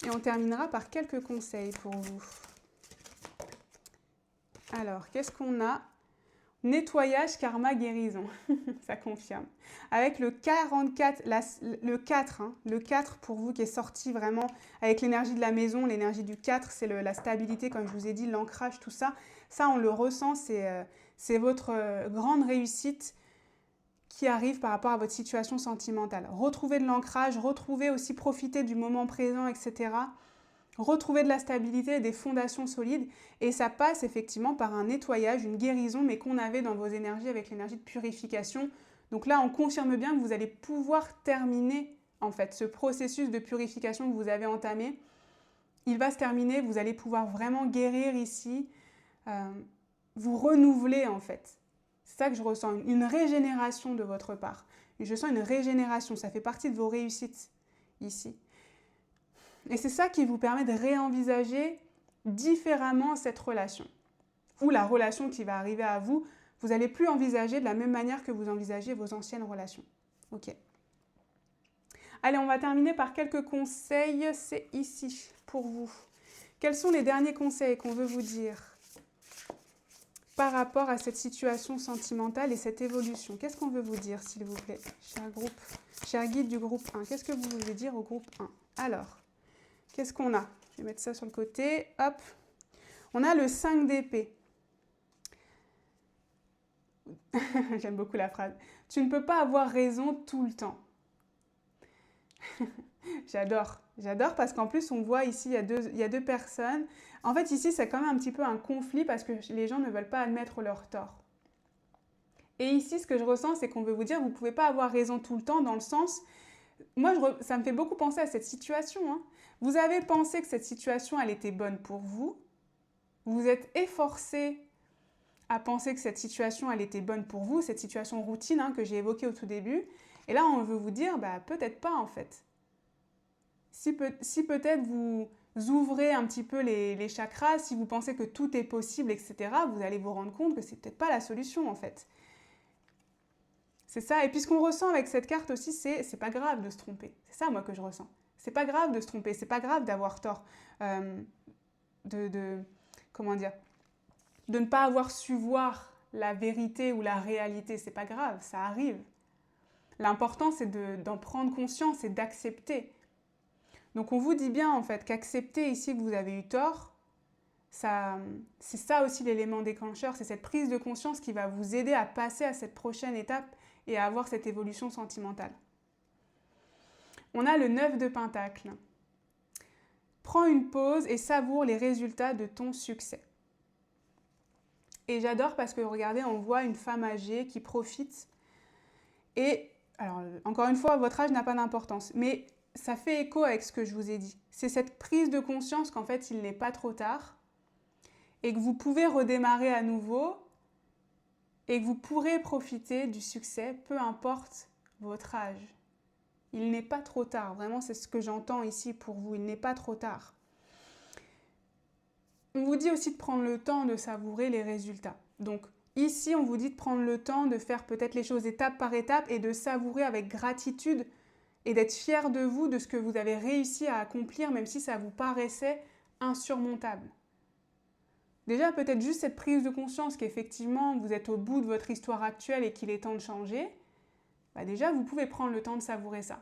Speaker 1: Et on terminera par quelques conseils pour vous. Alors, qu'est-ce qu'on a? Nettoyage, karma, guérison. Ça confirme. Avec le 44, le 4, le 4 pour vous qui est sorti vraiment avec l'énergie de la maison, l'énergie du 4, c'est la stabilité, comme je vous ai dit, l'ancrage, tout ça. Ça, on le ressent, c'est votre grande réussite qui arrive par rapport à votre situation sentimentale. Retrouvez de l'ancrage, retrouvez aussi profiter du moment présent, etc. Retrouver de la stabilité, des fondations solides. Et ça passe effectivement par un nettoyage, une guérison, mais qu'on avait dans vos énergies avec l'énergie de purification. Donc là, on confirme bien que vous allez pouvoir terminer en fait ce processus de purification que vous avez entamé. Il va se terminer, vous allez pouvoir vraiment guérir ici, vous renouveler en fait. C'est ça que je ressens, une régénération de votre part. Et je sens une régénération, ça fait partie de vos réussites ici. Et c'est ça qui vous permet de réenvisager différemment cette relation. Ou la relation qui va arriver à vous, vous n'allez plus envisager de la même manière que vous envisagez vos anciennes relations. Ok. Allez, on va terminer par quelques conseils. C'est ici pour vous. Quels sont les derniers conseils qu'on veut vous dire par rapport à cette situation sentimentale et cette évolution? Qu'est-ce qu'on veut vous dire, s'il vous plaît, cher groupe, cher guide du groupe 1? Qu'est-ce que vous voulez dire au groupe 1? Alors, qu'est-ce qu'on a? Je vais mettre ça sur le côté. Hop. On a le 5 d'épée. J'aime beaucoup la phrase. Tu ne peux pas avoir raison tout le temps. J'adore. J'adore parce qu'en plus, on voit ici, il y a deux personnes. En fait, ici, c'est quand même un petit peu un conflit parce que les gens ne veulent pas admettre leur tort. Et ici, ce que je ressens, c'est qu'on veut vous dire, vous ne pouvez pas avoir raison tout le temps dans le sens... Moi, ça me fait beaucoup penser à cette situation. Vous avez pensé que cette situation, elle était bonne pour vous. Vous êtes efforcé à penser que cette situation, elle était bonne pour vous, cette situation routine que j'ai évoquée au tout début. Et là, on veut vous dire, peut-être pas en fait. Si peut-être vous ouvrez un petit peu les chakras, si vous pensez que tout est possible, etc., vous allez vous rendre compte que c'est peut-être pas la solution en fait. C'est ça. Et puis ce qu'on ressent avec cette carte aussi, c'est pas grave de se tromper. C'est ça, moi, que je ressens. C'est pas grave de se tromper, c'est pas grave d'avoir tort. Comment dire, de ne pas avoir su voir la vérité ou la réalité, c'est pas grave, ça arrive. L'important, c'est d'en prendre conscience et d'accepter. Donc on vous dit bien en fait qu'accepter ici que vous avez eu tort, c'est ça aussi l'élément déclencheur, c'est cette prise de conscience qui va vous aider à passer à cette prochaine étape et à avoir cette évolution sentimentale. On a le 9 de Pentacle. Prends une pause et savoure les résultats de ton succès. Et j'adore parce que regardez, on voit une femme âgée qui profite. Et alors, encore une fois, votre âge n'a pas d'importance, mais ça fait écho avec ce que je vous ai dit. C'est cette prise de conscience qu'en fait, il n'est pas trop tard et que vous pouvez redémarrer à nouveau et que vous pourrez profiter du succès, peu importe votre âge. Il n'est pas trop tard. Vraiment, c'est ce que j'entends ici pour vous. Il n'est pas trop tard. On vous dit aussi de prendre le temps de savourer les résultats. Donc, ici, on vous dit de prendre le temps de faire peut-être les choses étape par étape et de savourer avec gratitude et d'être fier de vous, de ce que vous avez réussi à accomplir, même si ça vous paraissait insurmontable. Déjà, peut-être juste cette prise de conscience qu'effectivement, vous êtes au bout de votre histoire actuelle et qu'il est temps de changer, déjà, vous pouvez prendre le temps de savourer ça.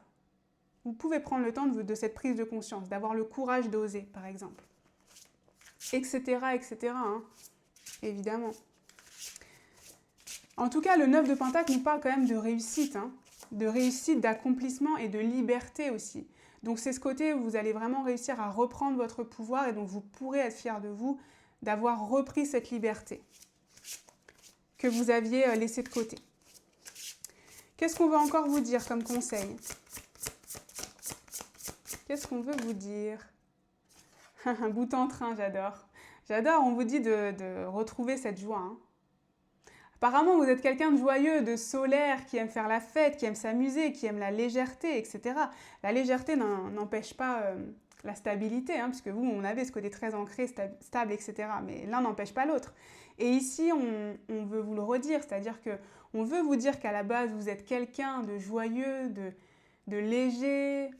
Speaker 1: Vous pouvez prendre le temps de cette prise de conscience, d'avoir le courage d'oser, par exemple. Etc., etc., évidemment. En tout cas, le 9 de Pentacle nous parle quand même de réussite, de réussite, d'accomplissement et de liberté aussi. Donc c'est ce côté où vous allez vraiment réussir à reprendre votre pouvoir et donc vous pourrez être fiers de vous d'avoir repris cette liberté. que vous aviez laissé de côté. Qu'est-ce qu'on veut encore vous dire comme conseil? Qu'est-ce qu'on veut vous dire? Un bout en train, j'adore. J'adore, on vous dit de retrouver cette joie. Hein. Apparemment, vous êtes quelqu'un de joyeux, de solaire, qui aime faire la fête, qui aime s'amuser, qui aime la légèreté, etc. La légèreté n'empêche pas la stabilité, hein, puisque vous, on avait ce côté très ancré, stable, etc. Mais l'un n'empêche pas l'autre. Et ici, on veut vous le redire, c'est-à-dire qu'on veut vous dire qu'à la base, vous êtes quelqu'un de joyeux, de léger,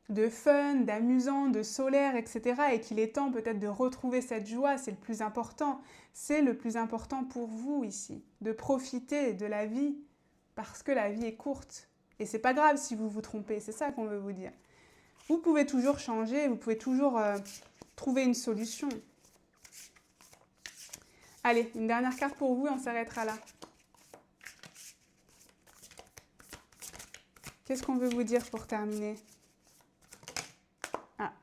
Speaker 1: de fun, d'amusant, de solaire, etc. Et qu'il est temps peut-être de retrouver cette joie, c'est le plus important. C'est le plus important pour vous ici, de profiter de la vie, parce que la vie est courte. Et c'est pas grave si vous vous trompez, c'est ça qu'on veut vous dire. Vous pouvez toujours changer, vous pouvez toujours trouver une solution. Allez, une dernière carte pour vous et on s'arrêtera là. Qu'est-ce qu'on veut vous dire pour terminer? Ah,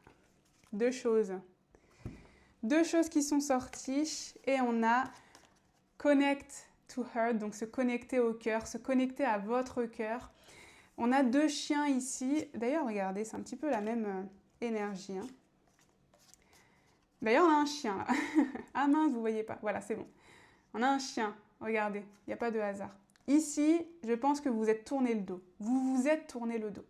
Speaker 1: deux choses. Deux choses qui sont sorties et on a Connect to Heart, donc se connecter au cœur, se connecter à votre cœur. On a deux chiens ici. D'ailleurs, regardez, c'est un petit peu la même énergie. Hein. D'ailleurs, on a un chien là. Ah mince, vous voyez pas. Voilà, c'est bon. On a un chien. Regardez, il n'y a pas de hasard. Ici, je pense que vous êtes tourné le dos. Vous vous êtes tourné le dos.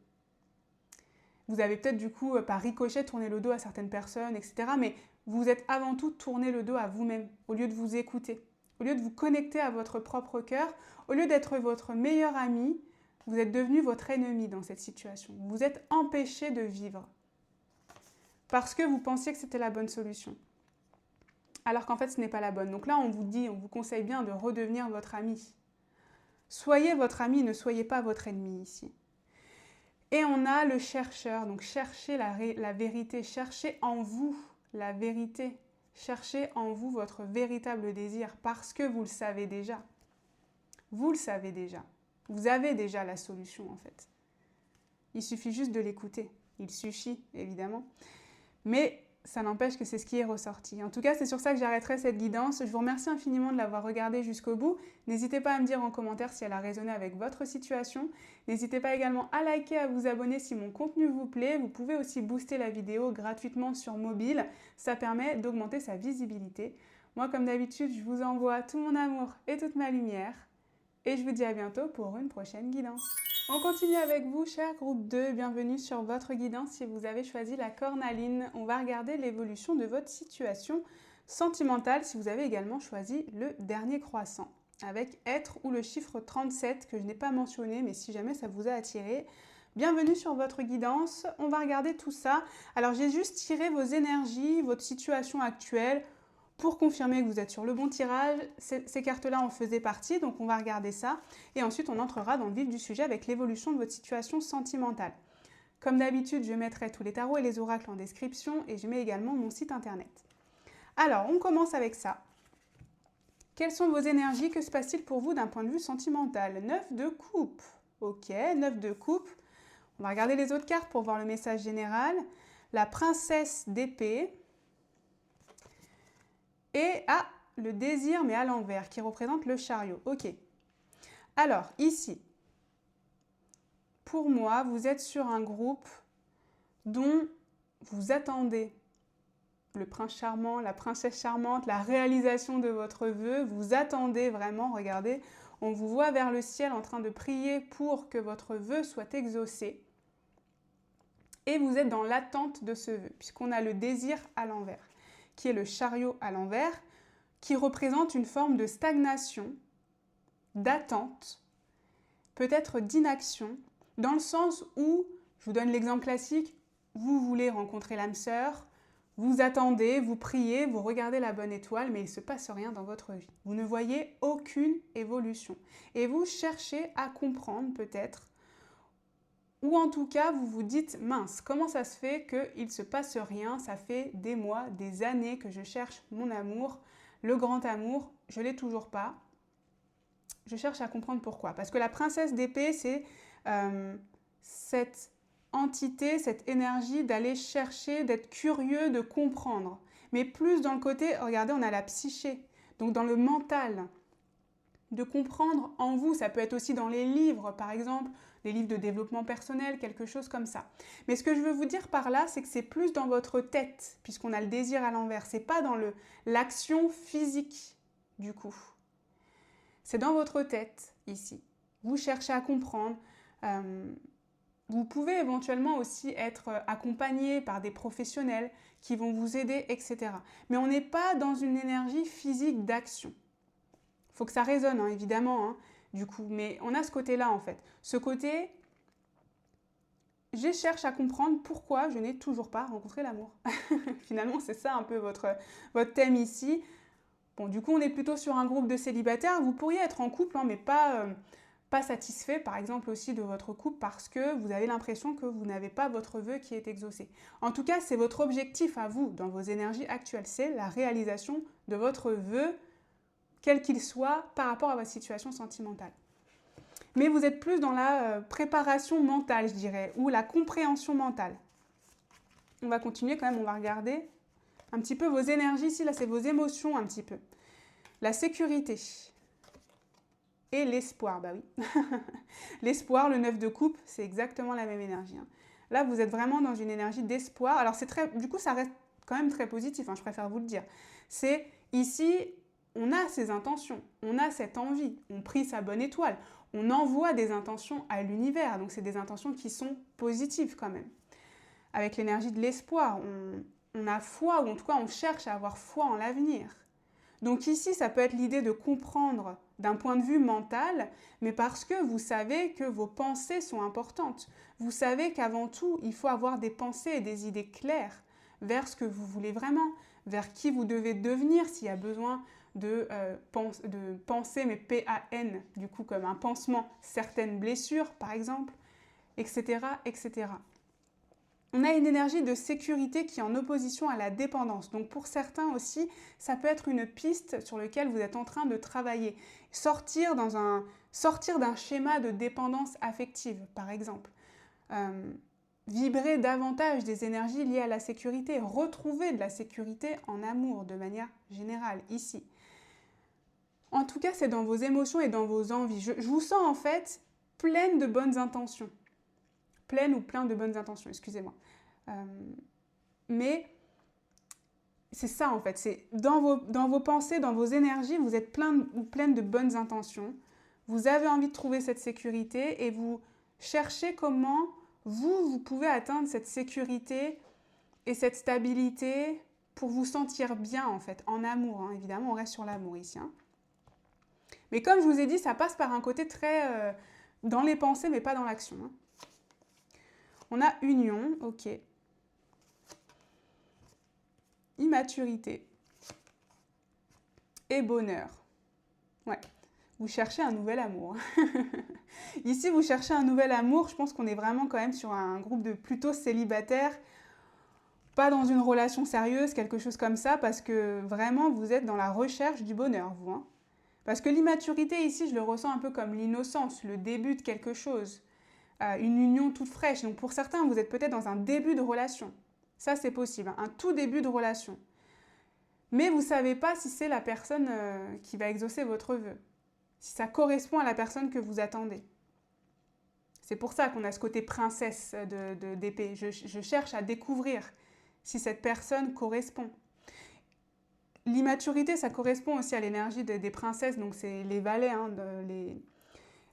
Speaker 1: Vous avez peut-être du coup, par ricochet, tourné le dos à certaines personnes, etc. Mais vous êtes avant tout tourné le dos à vous-même, au lieu de vous écouter, au lieu de vous connecter à votre propre cœur, au lieu d'être votre meilleur ami, vous êtes devenu votre ennemi dans cette situation. Vous êtes empêché de vivre parce que vous pensiez que c'était la bonne solution. Alors qu'en fait, ce n'est pas la bonne. Donc là, on vous conseille bien de redevenir votre ami. Soyez votre ami, ne soyez pas votre ennemi ici. Et on a le chercheur, donc cherchez la vérité, cherchez en vous la vérité, cherchez en vous votre véritable désir parce que vous le savez déjà. Vous le savez déjà. Vous avez déjà la solution en fait. Il suffit juste de l'écouter. Il suffit, évidemment. Mais ça n'empêche que c'est ce qui est ressorti. En tout cas, c'est sur ça que j'arrêterai cette guidance. Je vous remercie infiniment de l'avoir regardée jusqu'au bout. N'hésitez pas à me dire en commentaire si elle a résonné avec votre situation. N'hésitez pas également à liker, à vous abonner si mon contenu vous plaît. Vous pouvez aussi booster la vidéo gratuitement sur mobile. Ça permet d'augmenter sa visibilité. Moi, comme d'habitude, je vous envoie tout mon amour et toute ma lumière. Et je vous dis à bientôt pour une prochaine guidance. On continue avec vous, cher groupe 2. Bienvenue sur votre guidance si vous avez choisi la cornaline. On va regarder l'évolution de votre situation sentimentale si vous avez également choisi le dernier croissant avec être ou le chiffre 37 que je n'ai pas mentionné, mais si jamais ça vous a attiré, bienvenue sur votre guidance. On va regarder tout ça. Alors, j'ai juste tiré vos énergies, votre situation actuelle, pour confirmer que vous êtes sur le bon tirage. Ces cartes-là en faisaient partie, donc on va regarder ça. Et ensuite, on entrera dans le vif du sujet avec l'évolution de votre situation sentimentale. Comme d'habitude, je mettrai tous les tarots et les oracles en description et je mets également mon site internet. Alors, on commence avec ça. Quelles sont vos énergies? Que se passe-t-il pour vous d'un point de vue sentimental? 9 de coupe. Ok, 9 de coupe. On va regarder les autres cartes pour voir le message général. La princesse d'épée. Et le désir, mais à l'envers, qui représente le chariot. Ok. Alors, ici, pour moi, vous êtes sur un groupe dont vous attendez le prince charmant, la princesse charmante, la réalisation de votre vœu. Vous attendez vraiment, regardez, on vous voit vers le ciel en train de prier pour que votre vœu soit exaucé. Et vous êtes dans l'attente de ce vœu, puisqu'on a le désir à l'envers, qui est le chariot à l'envers, qui représente une forme de stagnation, d'attente, peut-être d'inaction, dans le sens où, je vous donne l'exemple classique, vous voulez rencontrer l'âme sœur, vous attendez, vous priez, vous regardez la bonne étoile, mais il ne se passe rien dans votre vie. Vous ne voyez aucune évolution. Et vous cherchez à comprendre peut-être, ou en tout cas, vous vous dites, mince, comment ça se fait qu'il ne se passe rien? Ça fait des mois, des années que je cherche mon amour, le grand amour, je ne l'ai toujours pas. Je cherche à comprendre pourquoi. Parce que la princesse d'épée, c'est cette entité, cette énergie d'aller chercher, d'être curieux, de comprendre. Mais plus dans le côté, regardez, on a la psyché, donc dans le mental. de comprendre en vous. Ça peut être aussi dans les livres, par exemple, des livres de développement personnel, quelque chose comme ça. Mais ce que je veux vous dire par là, c'est que c'est plus dans votre tête, puisqu'on a le désir à l'envers. C'est pas dans l'action physique, du coup. C'est dans votre tête, ici. Vous cherchez à comprendre. Vous pouvez éventuellement aussi être accompagné par des professionnels qui vont vous aider, etc. Mais on n'est pas dans une énergie physique d'action. Il faut que ça résonne, hein, évidemment, hein, du coup. Mais on a ce côté-là, en fait. Ce côté, je cherche à comprendre pourquoi je n'ai toujours pas rencontré l'amour. Finalement, c'est ça un peu votre thème ici. Bon, du coup, on est plutôt sur un groupe de célibataires. Vous pourriez être en couple, hein, mais pas satisfait, par exemple, aussi de votre couple parce que vous avez l'impression que vous n'avez pas votre vœu qui est exaucé. En tout cas, c'est votre objectif à vous, dans vos énergies actuelles. C'est la réalisation de votre vœu, quel qu'il soit, par rapport à votre situation sentimentale. Mais vous êtes plus dans la préparation mentale, je dirais, ou la compréhension mentale. On va continuer quand même, on va regarder un petit peu vos énergies. Ici, là, c'est vos émotions un petit peu. La sécurité et l'espoir, bah oui. L'espoir, le 9 de coupe, c'est exactement la même énergie. Hein. Là, vous êtes vraiment dans une énergie d'espoir. Alors, du coup, ça reste quand même très positif, hein, je préfère vous le dire. C'est ici, on a ses intentions, on a cette envie, on prie sa bonne étoile, on envoie des intentions à l'univers. Donc, c'est des intentions qui sont positives quand même. Avec l'énergie de l'espoir, on a foi, ou en tout cas, on cherche à avoir foi en l'avenir. Donc ici, ça peut être l'idée de comprendre d'un point de vue mental, mais parce que vous savez que vos pensées sont importantes. Vous savez qu'avant tout, il faut avoir des pensées et des idées claires vers ce que vous voulez vraiment, vers qui vous devez devenir s'il y a besoin de penser, mais P-A-N, du coup comme un pansement, certaines blessures par exemple, etc., etc. On a une énergie de sécurité qui est en opposition à la dépendance. Donc pour certains aussi, ça peut être une piste sur laquelle vous êtes en train de travailler. Sortir d'un schéma de dépendance affective, par exemple. Vibrer davantage des énergies liées à la sécurité. Retrouver de la sécurité en amour, de manière générale, ici. En tout cas, c'est dans vos émotions et dans vos envies. Je vous sens en fait pleine de bonnes intentions. Plein de bonnes intentions, excusez-moi. Mais c'est ça en fait, c'est dans vos pensées, dans vos énergies, vous êtes pleine de bonnes intentions. Vous avez envie de trouver cette sécurité et vous cherchez comment vous pouvez atteindre cette sécurité et cette stabilité pour vous sentir bien en fait, en amour. Hein. Évidemment, on reste sur l'amour ici. Hein. Mais comme je vous ai dit, ça passe par un côté très dans les pensées mais pas dans l'action. Hein. On a union, ok. Immaturité. Et bonheur. Ouais. Vous cherchez un nouvel amour. Ici, vous cherchez un nouvel amour. Je pense qu'on est vraiment quand même sur un groupe de plutôt célibataires. Pas dans une relation sérieuse, quelque chose comme ça, parce que vraiment, vous êtes dans la recherche du bonheur, vous. Hein. Parce que l'immaturité, ici, je le ressens un peu comme l'innocence, le début de quelque chose. Une union toute fraîche. Donc pour certains, vous êtes peut-être dans un début de relation. Ça, c'est possible, un tout début de relation. Mais vous ne savez pas si c'est la personne qui va exaucer votre vœu, si ça correspond à la personne que vous attendez. C'est pour ça qu'on a ce côté princesse d'épée. Je cherche à découvrir si cette personne correspond. L'immaturité, ça correspond aussi à l'énergie des princesses, donc c'est les valets, hein,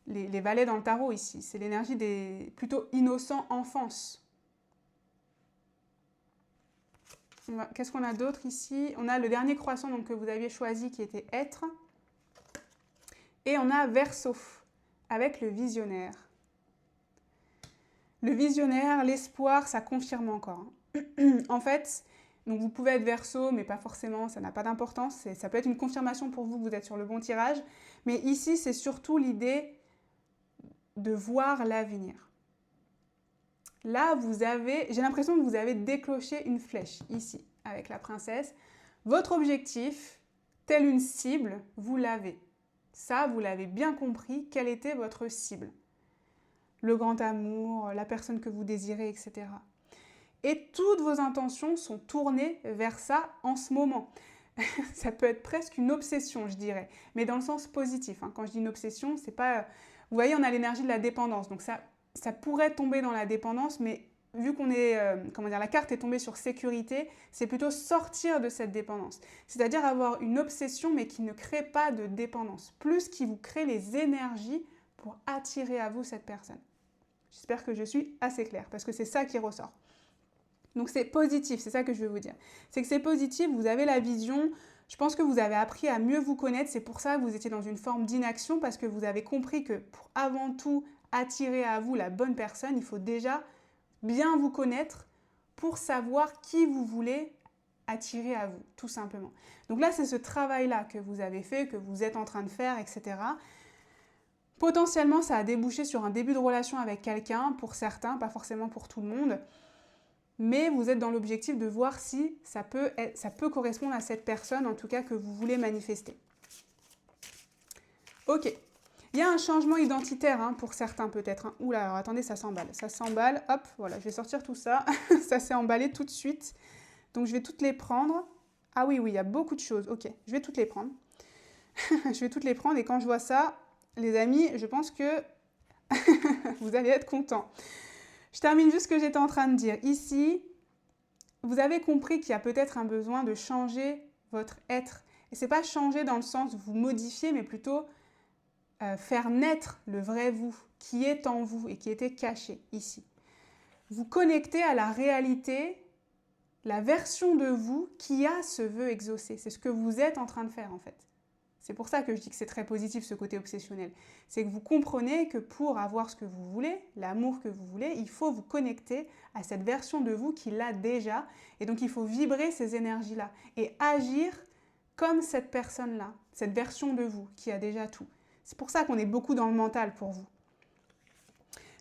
Speaker 1: les valets dans le tarot ici. C'est l'énergie des plutôt innocents enfance. Qu'est-ce qu'on a d'autre ici? On a le dernier croissant donc, que vous aviez choisi qui était être. Et on a Verseau avec le visionnaire. Le visionnaire, l'espoir, ça confirme encore. En fait, donc vous pouvez être Verseau, mais pas forcément, ça n'a pas d'importance. Ça peut être une confirmation pour vous que vous êtes sur le bon tirage. Mais ici, c'est surtout l'idée de voir l'avenir. Là, j'ai l'impression que vous avez déclenché une flèche, ici, avec la princesse. Votre objectif, tel une cible, vous l'avez. Ça, vous l'avez bien compris, quelle était votre cible. Le grand amour, la personne que vous désirez, etc. Et toutes vos intentions sont tournées vers ça en ce moment. ça peut être presque une obsession, je dirais, mais dans le sens positif. Hein. Quand je dis une obsession, c'est pas... Vous voyez, on a l'énergie de la dépendance, donc ça pourrait tomber dans la dépendance, mais vu qu'on est, comment dire, la carte est tombée sur sécurité, c'est plutôt sortir de cette dépendance. C'est-à-dire avoir une obsession, mais qui ne crée pas de dépendance, plus qui vous crée les énergies pour attirer à vous cette personne. J'espère que je suis assez claire, parce que c'est ça qui ressort. Donc c'est positif, c'est ça que je veux vous dire. C'est que c'est positif, vous avez la vision, je pense que vous avez appris à mieux vous connaître, c'est pour ça que vous étiez dans une forme d'inaction, parce que vous avez compris que pour avant tout attirer à vous la bonne personne, il faut déjà bien vous connaître pour savoir qui vous voulez attirer à vous, tout simplement. Donc là, c'est ce travail-là que vous avez fait, que vous êtes en train de faire, etc. Potentiellement, ça a débouché sur un début de relation avec quelqu'un, pour certains, pas forcément pour tout le monde, mais vous êtes dans l'objectif de voir si ça peut correspondre à cette personne, en tout cas, que vous voulez manifester. Ok. Il y a un changement identitaire hein, pour certains peut-être. Hein. Oula, alors attendez, ça s'emballe. Hop, voilà, je vais sortir tout ça. Ça s'est emballé tout de suite. Donc je vais toutes les prendre. Ah oui, il y a beaucoup de choses. Ok, je vais toutes les prendre. Je vais toutes les prendre et quand je vois ça, les amis, je pense que vous allez être contents. Je termine juste ce que j'étais en train de dire. Ici, vous avez compris qu'il y a peut-être un besoin de changer votre être. Et ce n'est pas changer dans le sens de vous modifier, mais plutôt faire naître le vrai vous qui est en vous et qui était caché ici. Vous connectez à la réalité, la version de vous qui a ce vœu exaucé. C'est ce que vous êtes en train de faire en fait. C'est pour ça que je dis que c'est très positif ce côté obsessionnel. C'est que vous comprenez que pour avoir ce que vous voulez, l'amour que vous voulez, il faut vous connecter à cette version de vous qui l'a déjà. Et donc il faut vibrer ces énergies-là et agir comme cette personne-là, cette version de vous qui a déjà tout. C'est pour ça qu'on est beaucoup dans le mental pour vous.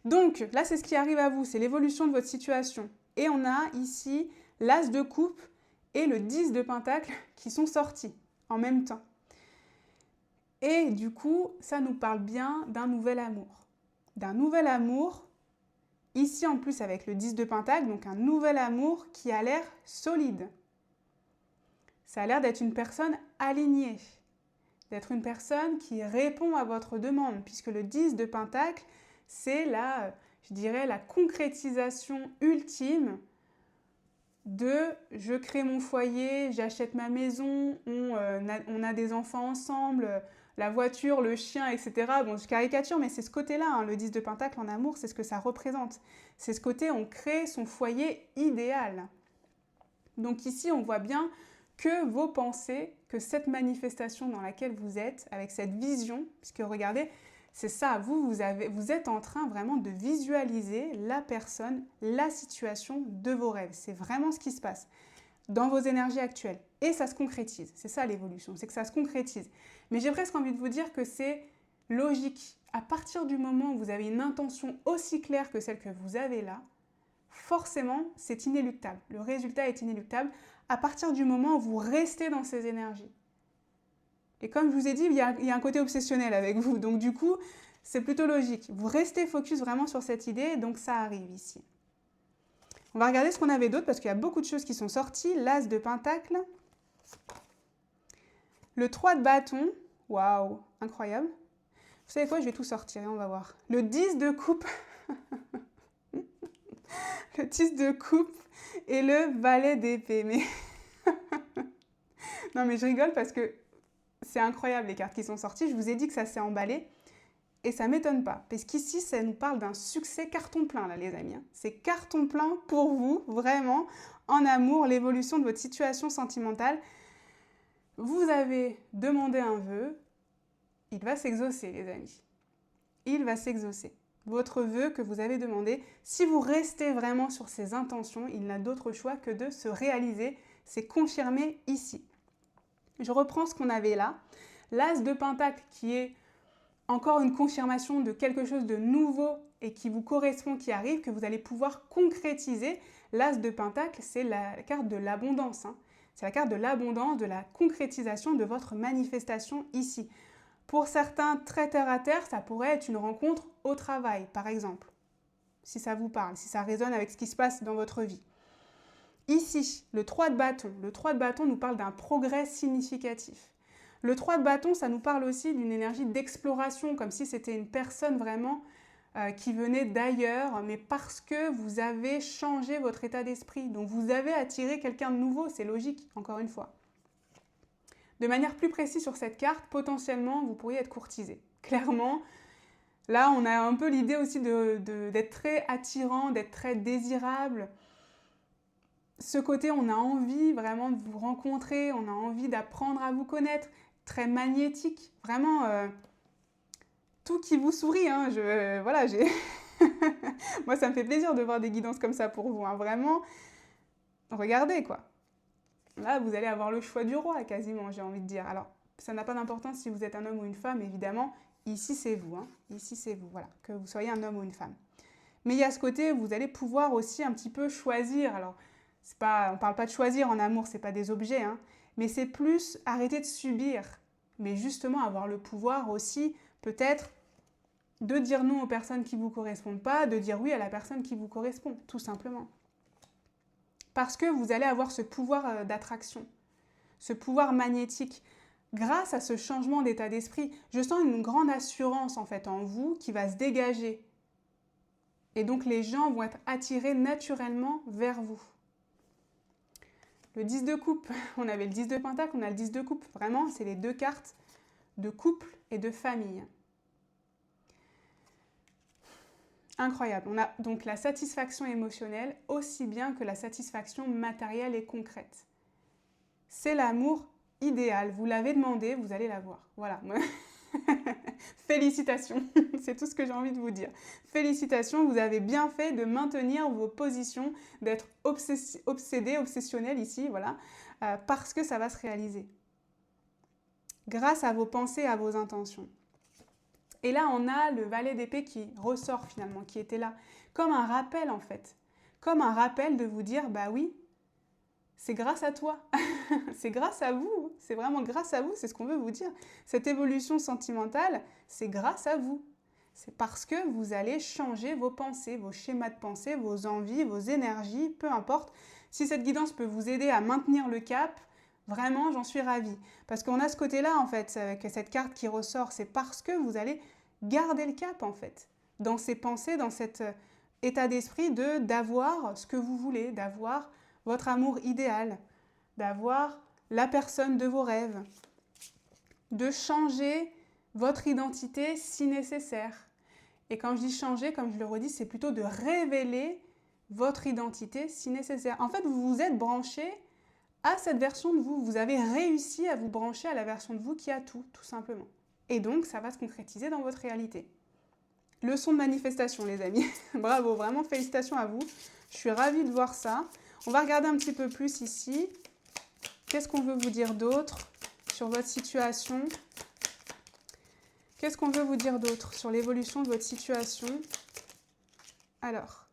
Speaker 1: Donc là, c'est ce qui arrive à vous, c'est l'évolution de votre situation. Et on a ici l'As de coupe et le 10 de pentacle qui sont sortis en même temps. Et du coup, ça nous parle bien d'un nouvel amour. D'un nouvel amour, ici en plus avec le 10 de pentacle, donc un nouvel amour qui a l'air solide. Ça a l'air d'être une personne alignée, d'être une personne qui répond à votre demande, puisque le 10 de pentacle, c'est je dirais, la concrétisation ultime de je crée mon foyer, j'achète ma maison, on a des enfants ensemble, la voiture, le chien, etc. Bon, je caricature, mais c'est ce côté-là, hein, le 10 de pentacle en amour, c'est ce que ça représente. C'est ce côté, on crée son foyer idéal. Donc ici, on voit bien que vos pensées, que cette manifestation dans laquelle vous êtes, avec cette vision, puisque regardez, c'est ça, vous êtes en train vraiment de visualiser la personne, la situation de vos rêves. C'est vraiment ce qui se passe dans vos énergies actuelles. Et ça se concrétise. C'est ça l'évolution, c'est que ça se concrétise. Mais j'ai presque envie de vous dire que c'est logique. À partir du moment où vous avez une intention aussi claire que celle que vous avez là, forcément, c'est inéluctable. Le résultat est inéluctable à partir du moment où vous restez dans ces énergies. Et comme je vous ai dit, il y a un côté obsessionnel avec vous. Donc du coup, c'est plutôt logique. Vous restez focus vraiment sur cette idée, donc ça arrive ici. On va regarder ce qu'on avait d'autre parce qu'il y a beaucoup de choses qui sont sorties. L'As de pentacle. Le 3 de bâton. Waouh, incroyable. Vous savez quoi, je vais tout sortir et on va voir. Le 10 de coupe. Le 10 de coupe et le valet d'épée. Mais non mais je rigole parce que c'est incroyable les cartes qui sont sorties. Je vous ai dit que ça s'est emballé et ça ne m'étonne pas. Parce qu'ici, ça nous parle d'un succès carton plein, là, les amis. C'est carton plein pour vous, vraiment, en amour, l'évolution de votre situation sentimentale. Vous avez demandé un vœu, il va s'exaucer, les amis. Il va s'exaucer. Votre vœu que vous avez demandé, si vous restez vraiment sur ces intentions, il n'a d'autre choix que de se réaliser. C'est confirmé ici. Je reprends ce qu'on avait là. L'As de pentacle qui est encore une confirmation de quelque chose de nouveau et qui vous correspond, qui arrive, que vous allez pouvoir concrétiser. L'As de pentacle, c'est la carte de l'abondance. Hein. C'est la carte de l'abondance, de la concrétisation de votre manifestation ici. Pour certains, très terre à terre, ça pourrait être une rencontre au travail, par exemple. Si ça vous parle, si ça résonne avec ce qui se passe dans votre vie. Ici, le 3 de bâton. Le 3 de bâton nous parle d'un progrès significatif. Le 3 de bâton, ça nous parle aussi d'une énergie d'exploration, comme si c'était une personne vraiment qui venait d'ailleurs, mais parce que vous avez changé votre état d'esprit. Donc vous avez attiré quelqu'un de nouveau, c'est logique, encore une fois. De manière plus précise sur cette carte, potentiellement, vous pourriez être courtisé. Clairement, là, on a un peu l'idée aussi d'être très attirant, d'être très désirable. Ce côté, on a envie vraiment de vous rencontrer, on a envie d'apprendre à vous connaître, très magnétique, vraiment tout qui vous sourit. Hein. Voilà, moi, ça me fait plaisir de voir des guidances comme ça pour vous. Hein. Vraiment, regardez quoi. Là, vous allez avoir le choix du roi quasiment, j'ai envie de dire. Alors, ça n'a pas d'importance si vous êtes un homme ou une femme, évidemment. Ici, c'est vous. Hein. Ici, c'est vous, voilà, que vous soyez un homme ou une femme. Mais il y a ce côté, vous allez pouvoir aussi un petit peu choisir. Alors, on ne parle pas de choisir en amour, ce n'est pas des objets, hein, mais c'est plus arrêter de subir. Mais justement, avoir le pouvoir aussi, peut-être, de dire non aux personnes qui ne vous correspondent pas, de dire oui à la personne qui vous correspond, tout simplement. Parce que vous allez avoir ce pouvoir d'attraction, ce pouvoir magnétique. Grâce à ce changement d'état d'esprit, je sens une grande assurance en fait en vous qui va se dégager. Et donc les gens vont être attirés naturellement vers vous. Le 10 de coupe, on avait le 10 de pentacle, on a le 10 de coupe. Vraiment, c'est les deux cartes de couple et de famille. Incroyable. On a donc la satisfaction émotionnelle aussi bien que la satisfaction matérielle et concrète. C'est l'amour idéal. Vous l'avez demandé, vous allez l'avoir. Voilà. Félicitations. C'est tout ce que j'ai envie de vous dire. Félicitations, vous avez bien fait de maintenir vos positions, d'être obsédé, obsessionnel ici, voilà, parce que ça va se réaliser. Grâce à vos pensées, à vos intentions. Et là, on a le valet d'épée qui ressort finalement, qui était là. Comme un rappel en fait. Comme un rappel de vous dire, bah oui, c'est grâce à toi. C'est grâce à vous. C'est vraiment grâce à vous, c'est ce qu'on veut vous dire. Cette évolution sentimentale, c'est grâce à vous. C'est parce que vous allez changer vos pensées, vos schémas de pensée, vos envies, vos énergies, peu importe. Si cette guidance peut vous aider à maintenir le cap, vraiment, j'en suis ravie. Parce qu'on a ce côté-là, en fait, avec cette carte qui ressort. C'est parce que vous allez garder le cap, en fait, dans ces pensées, dans cet état d'esprit d'avoir ce que vous voulez, d'avoir votre amour idéal, d'avoir la personne de vos rêves, de changer votre identité si nécessaire. Et quand je dis changer, comme je le redis, c'est plutôt de révéler votre identité si nécessaire. En fait, vous vous êtes branché à cette version de vous. Vous avez réussi à vous brancher à la version de vous qui a tout simplement. Et donc, ça va se concrétiser dans votre réalité. Leçon de manifestation, les amis. Bravo, vraiment félicitations à vous. Je suis ravie de voir ça. On va regarder un petit peu plus ici. Qu'est-ce qu'on veut vous dire d'autre sur votre situation? Qu'est-ce qu'on veut vous dire d'autre sur l'évolution de votre situation? Alors,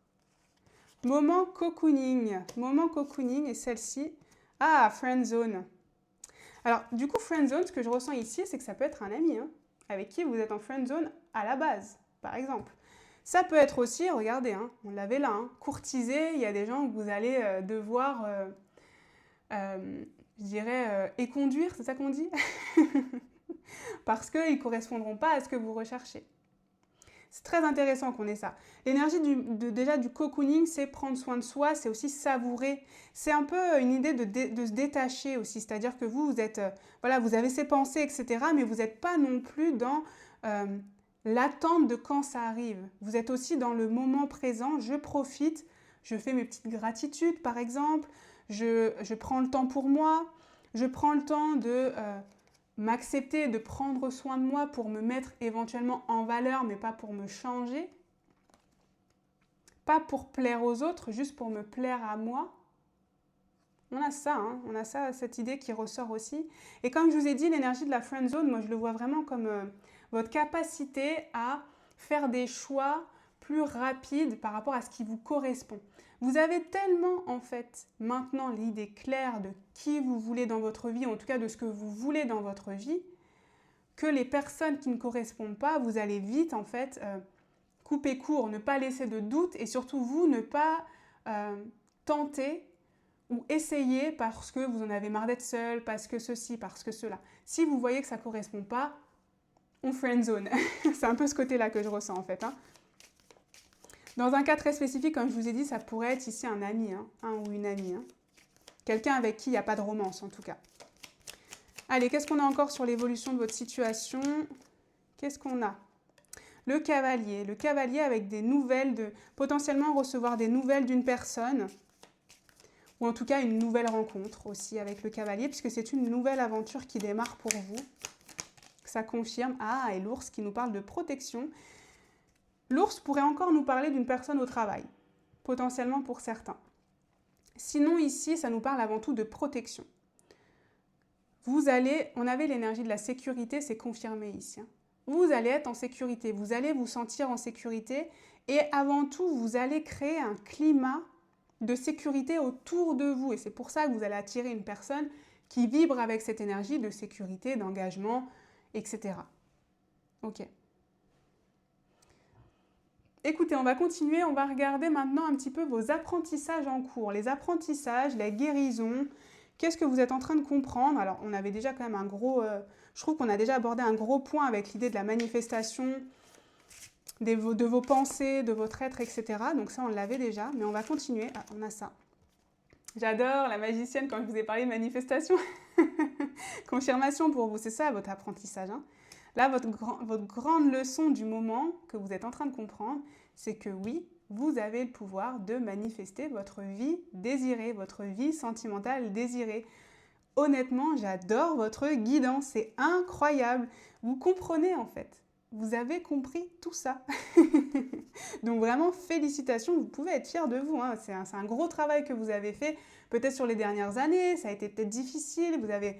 Speaker 1: moment cocooning. Moment cocooning et celle-ci. Ah, friend zone. Alors, du coup, friend zone, ce que je ressens ici, c'est que ça peut être un ami, hein, avec qui vous êtes en friend zone à la base, par exemple. Ça peut être aussi, regardez, hein, on l'avait là, hein, courtiser, il y a des gens que vous allez devoir, je dirais, éconduire, c'est ça qu'on dit? Parce qu'ils ne correspondront pas à ce que vous recherchez. C'est très intéressant qu'on ait ça. L'énergie déjà du cocooning, c'est prendre soin de soi, c'est aussi savourer. C'est un peu une idée de se détacher aussi, c'est-à-dire que vous êtes, voilà, vous avez ces pensées, etc., mais vous n'êtes pas non plus dans l'attente de quand ça arrive. Vous êtes aussi dans le moment présent, je profite, je fais mes petites gratitudes par exemple, je prends le temps pour moi, je prends le temps de m'accepter, de prendre soin de moi pour me mettre éventuellement en valeur, mais pas pour me changer. Pas pour plaire aux autres, juste pour me plaire à moi. On a ça, hein, on a ça, cette idée qui ressort aussi. Et comme je vous ai dit, l'énergie de la friend zone, moi je le vois vraiment comme votre capacité à faire des choix plus rapides par rapport à ce qui vous correspond. Vous avez tellement, en fait, maintenant l'idée claire de qui vous voulez dans votre vie, en tout cas de ce que vous voulez dans votre vie, que les personnes qui ne correspondent pas, vous allez vite, en fait, couper court, ne pas laisser de doute et surtout vous, ne pas tenter ou essayez parce que vous en avez marre d'être seul, parce que ceci, parce que cela. Si vous voyez que ça ne correspond pas, on friendzone. C'est un peu ce côté-là que je ressens en fait. Hein. Dans un cas très spécifique, comme je vous ai dit, ça pourrait être ici un ami, hein, un ou une amie. Hein. Quelqu'un avec qui il n'y a pas de romance en tout cas. Allez, qu'est-ce qu'on a encore sur l'évolution de votre situation? Qu'est-ce qu'on a? Le cavalier avec des nouvelles, potentiellement recevoir des nouvelles d'une personne, ou en tout cas une nouvelle rencontre aussi avec le cavalier, puisque c'est une nouvelle aventure qui démarre pour vous. Ça confirme. Ah, et l'ours qui nous parle de protection. L'ours pourrait encore nous parler d'une personne au travail, potentiellement pour certains. Sinon ici, ça nous parle avant tout de protection. On avait l'énergie de la sécurité, c'est confirmé ici. Hein. Vous allez être en sécurité, vous allez vous sentir en sécurité et avant tout, vous allez créer un climat de sécurité autour de vous. Et c'est pour ça que vous allez attirer une personne qui vibre avec cette énergie de sécurité, d'engagement, etc. Ok. Écoutez, on va continuer, on va regarder maintenant un petit peu vos apprentissages en cours. Les apprentissages, la guérison, qu'est-ce que vous êtes en train de comprendre? Alors, on avait déjà quand même un gros... je trouve qu'on a déjà abordé un gros point avec l'idée de la manifestation, de vos pensées, de votre être, etc. Donc ça, on l'avait déjà, mais on va continuer. Ah, on a ça. J'adore la magicienne quand je vous ai parlé de manifestation. Confirmation pour vous, c'est ça votre apprentissage. Hein. Là, votre grande leçon du moment que vous êtes en train de comprendre, c'est que oui, vous avez le pouvoir de manifester votre vie désirée, votre vie sentimentale désirée. Honnêtement, j'adore votre guidance, c'est incroyable. Vous comprenez en fait. Vous avez compris tout ça. Donc vraiment, félicitations, vous pouvez être fiers de vous. Hein. C'est un gros travail que vous avez fait, peut-être sur les dernières années, ça a été peut-être difficile, vous avez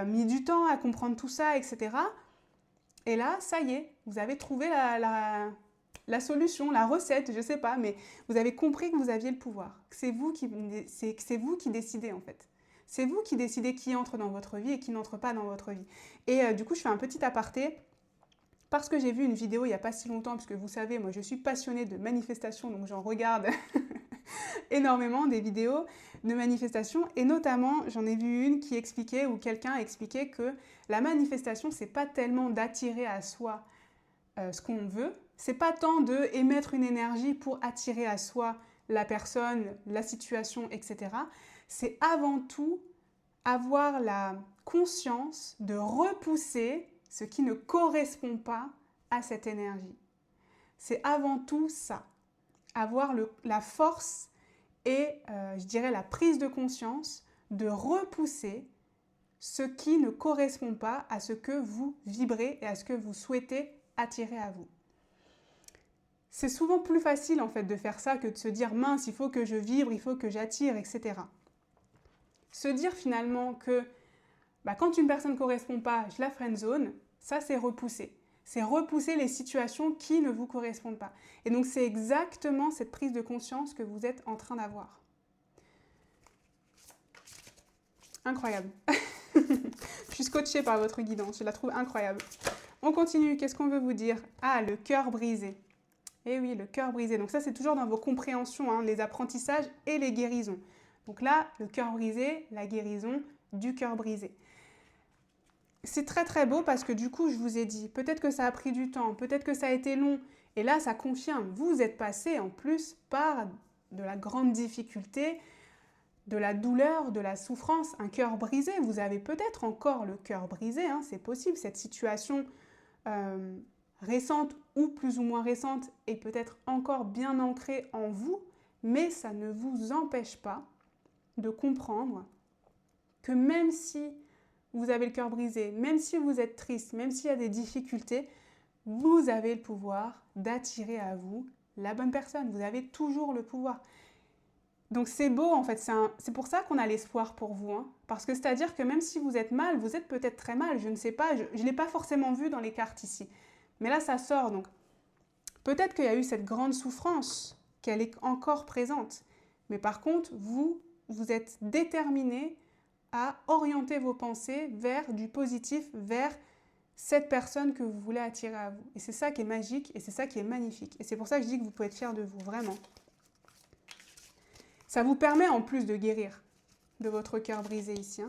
Speaker 1: mis du temps à comprendre tout ça, etc. Et là, ça y est, vous avez trouvé la solution, la recette, je ne sais pas, mais vous avez compris que vous aviez le pouvoir. C'est vous qui décidez en fait. C'est vous qui décidez qui entre dans votre vie et qui n'entre pas dans votre vie. Et du coup, je fais un petit aparté parce que j'ai vu une vidéo il n'y a pas si longtemps, parce que vous savez, moi je suis passionnée de manifestation, donc j'en regarde énormément des vidéos de manifestation, et notamment j'en ai vu une qui expliquait, ou quelqu'un expliquait que la manifestation, c'est pas tellement d'attirer à soi ce qu'on veut, c'est pas tant de émettre une énergie pour attirer à soi la personne, la situation, etc. C'est avant tout avoir la conscience de repousser ce qui ne correspond pas à cette énergie. C'est avant tout ça, avoir la force et, je dirais, la prise de conscience de repousser ce qui ne correspond pas à ce que vous vibrez et à ce que vous souhaitez attirer à vous. C'est souvent plus facile en fait de faire ça que de se dire mince, il faut que je vibre, il faut que j'attire, etc. Se dire finalement que quand une personne ne correspond pas, je la friendzone, ça c'est repousser. C'est repousser les situations qui ne vous correspondent pas. Et donc c'est exactement cette prise de conscience que vous êtes en train d'avoir. Incroyable. Je suis scotchée par votre guidance, je la trouve incroyable. On continue, qu'est-ce qu'on veut vous dire? Ah, le cœur brisé. Eh oui, le cœur brisé. Donc ça, c'est toujours dans vos compréhensions, hein, les apprentissages et les guérisons. Donc là, le cœur brisé, la guérison du cœur brisé. C'est très très beau parce que du coup, je vous ai dit, peut-être que ça a pris du temps, peut-être que ça a été long. Et là, ça confirme, vous êtes passé en plus par de la grande difficulté, de la douleur, de la souffrance, un cœur brisé. Vous avez peut-être encore le cœur brisé, hein, c'est possible, cette situation récente ou plus ou moins récente est peut-être encore bien ancrée en vous, mais ça ne vous empêche pas de comprendre que même si vous avez le cœur brisé, même si vous êtes triste, même s'il y a des difficultés, vous avez le pouvoir d'attirer à vous la bonne personne. Vous avez toujours le pouvoir. Donc c'est beau en fait, c'est pour ça qu'on a l'espoir pour vous. Hein. Parce que c'est-à-dire que même si vous êtes mal, vous êtes peut-être très mal, je ne sais pas, je ne l'ai pas forcément vu dans les cartes ici. Mais là ça sort, donc peut-être qu'il y a eu cette grande souffrance, qu'elle est encore présente. Mais par contre, vous êtes déterminé à orienter vos pensées vers du positif, vers cette personne que vous voulez attirer à vous. Et c'est ça qui est magique et c'est ça qui est magnifique. Et c'est pour ça que je dis que vous pouvez être fiers de vous, vraiment. Ça vous permet en plus de guérir. de votre cœur brisé ici.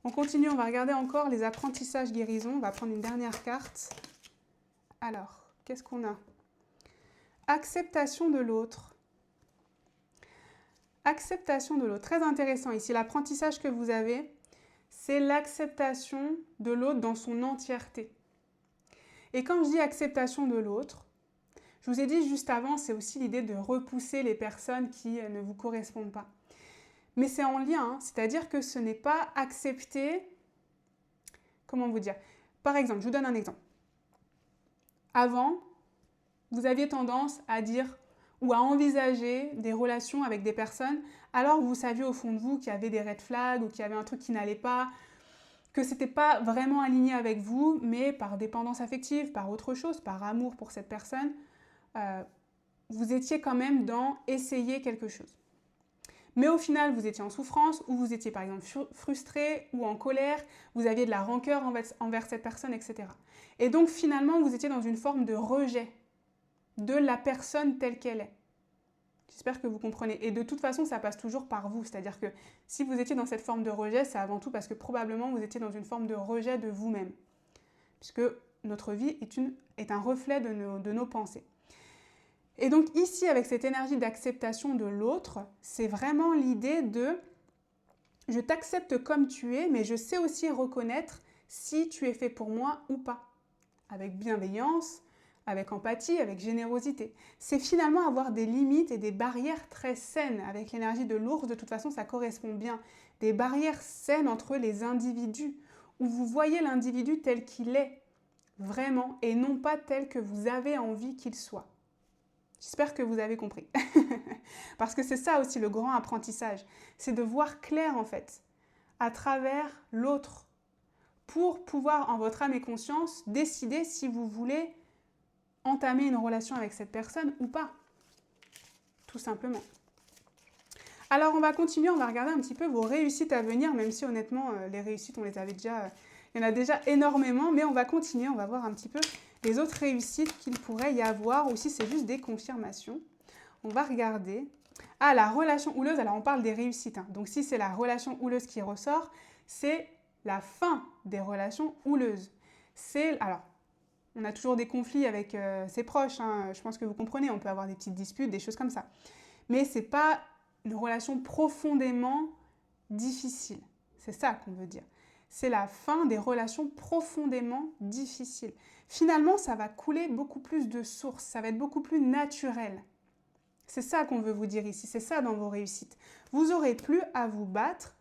Speaker 1: On continue, on va regarder encore les apprentissages guérison. On va prendre une dernière carte. Alors, qu'est-ce qu'on a? Acceptation de l'autre. Acceptation de l'autre. Très intéressant ici. L'apprentissage que vous avez, c'est l'acceptation de l'autre dans son entièreté. Et quand je dis acceptation de l'autre, je vous ai dit juste avant, c'est aussi l'idée de repousser les personnes qui ne vous correspondent pas. Mais c'est en lien, c'est-à-dire que ce n'est pas accepter... Comment vous dire? Par exemple, je vous donne un exemple. Avant, vous aviez tendance à dire ou à envisager des relations avec des personnes alors que vous saviez au fond de vous qu'il y avait des red flags ou qu'il y avait un truc qui n'allait pas, que ce n'était pas vraiment aligné avec vous, mais par dépendance affective, par autre chose, par amour pour cette personne, vous étiez quand même dans essayer quelque chose. Mais au final, vous étiez en souffrance, ou vous étiez par exemple frustré, ou en colère, vous aviez de la rancœur envers cette personne, etc. Et donc finalement, vous étiez dans une forme de rejet de la personne telle qu'elle est. J'espère que vous comprenez. Et de toute façon, ça passe toujours par vous. C'est-à-dire que si vous étiez dans cette forme de rejet, c'est avant tout parce que probablement vous étiez dans une forme de rejet de vous-même. Puisque notre vie est un reflet de nos pensées. Et donc ici, avec cette énergie d'acceptation de l'autre, c'est vraiment l'idée de « je t'accepte comme tu es, mais je sais aussi reconnaître si tu es fait pour moi ou pas ». Avec bienveillance, avec empathie, avec générosité. C'est finalement avoir des limites et des barrières très saines. Avec l'énergie de l'ours, de toute façon, ça correspond bien. Des barrières saines entre les individus, où vous voyez l'individu tel qu'il est, vraiment, et non pas tel que vous avez envie qu'il soit. J'espère que vous avez compris. Parce que c'est ça aussi le grand apprentissage. C'est de voir clair, en fait, à travers l'autre, pour pouvoir, en votre âme et conscience, décider si vous voulez entamer une relation avec cette personne ou pas. Tout simplement. Alors, on va continuer, on va regarder un petit peu vos réussites à venir, même si honnêtement, les réussites, on les avait déjà... il y en a déjà énormément, mais on va continuer, on va voir un petit peu les autres réussites qu'il pourrait y avoir, ou si c'est juste des confirmations. On va regarder. Ah, la relation houleuse, alors on parle des réussites. Donc si c'est la relation houleuse qui ressort, c'est la fin des relations houleuses. Alors, on a toujours des conflits avec ses proches, je pense que vous comprenez, on peut avoir des petites disputes, des choses comme ça. Mais ce n'est pas une relation profondément difficile. C'est ça qu'on veut dire. C'est la fin des relations profondément difficiles. Finalement, ça va couler beaucoup plus de sources, ça va être beaucoup plus naturel. C'est ça qu'on veut vous dire ici, c'est ça dans vos réussites. Vous n'aurez plus à vous battre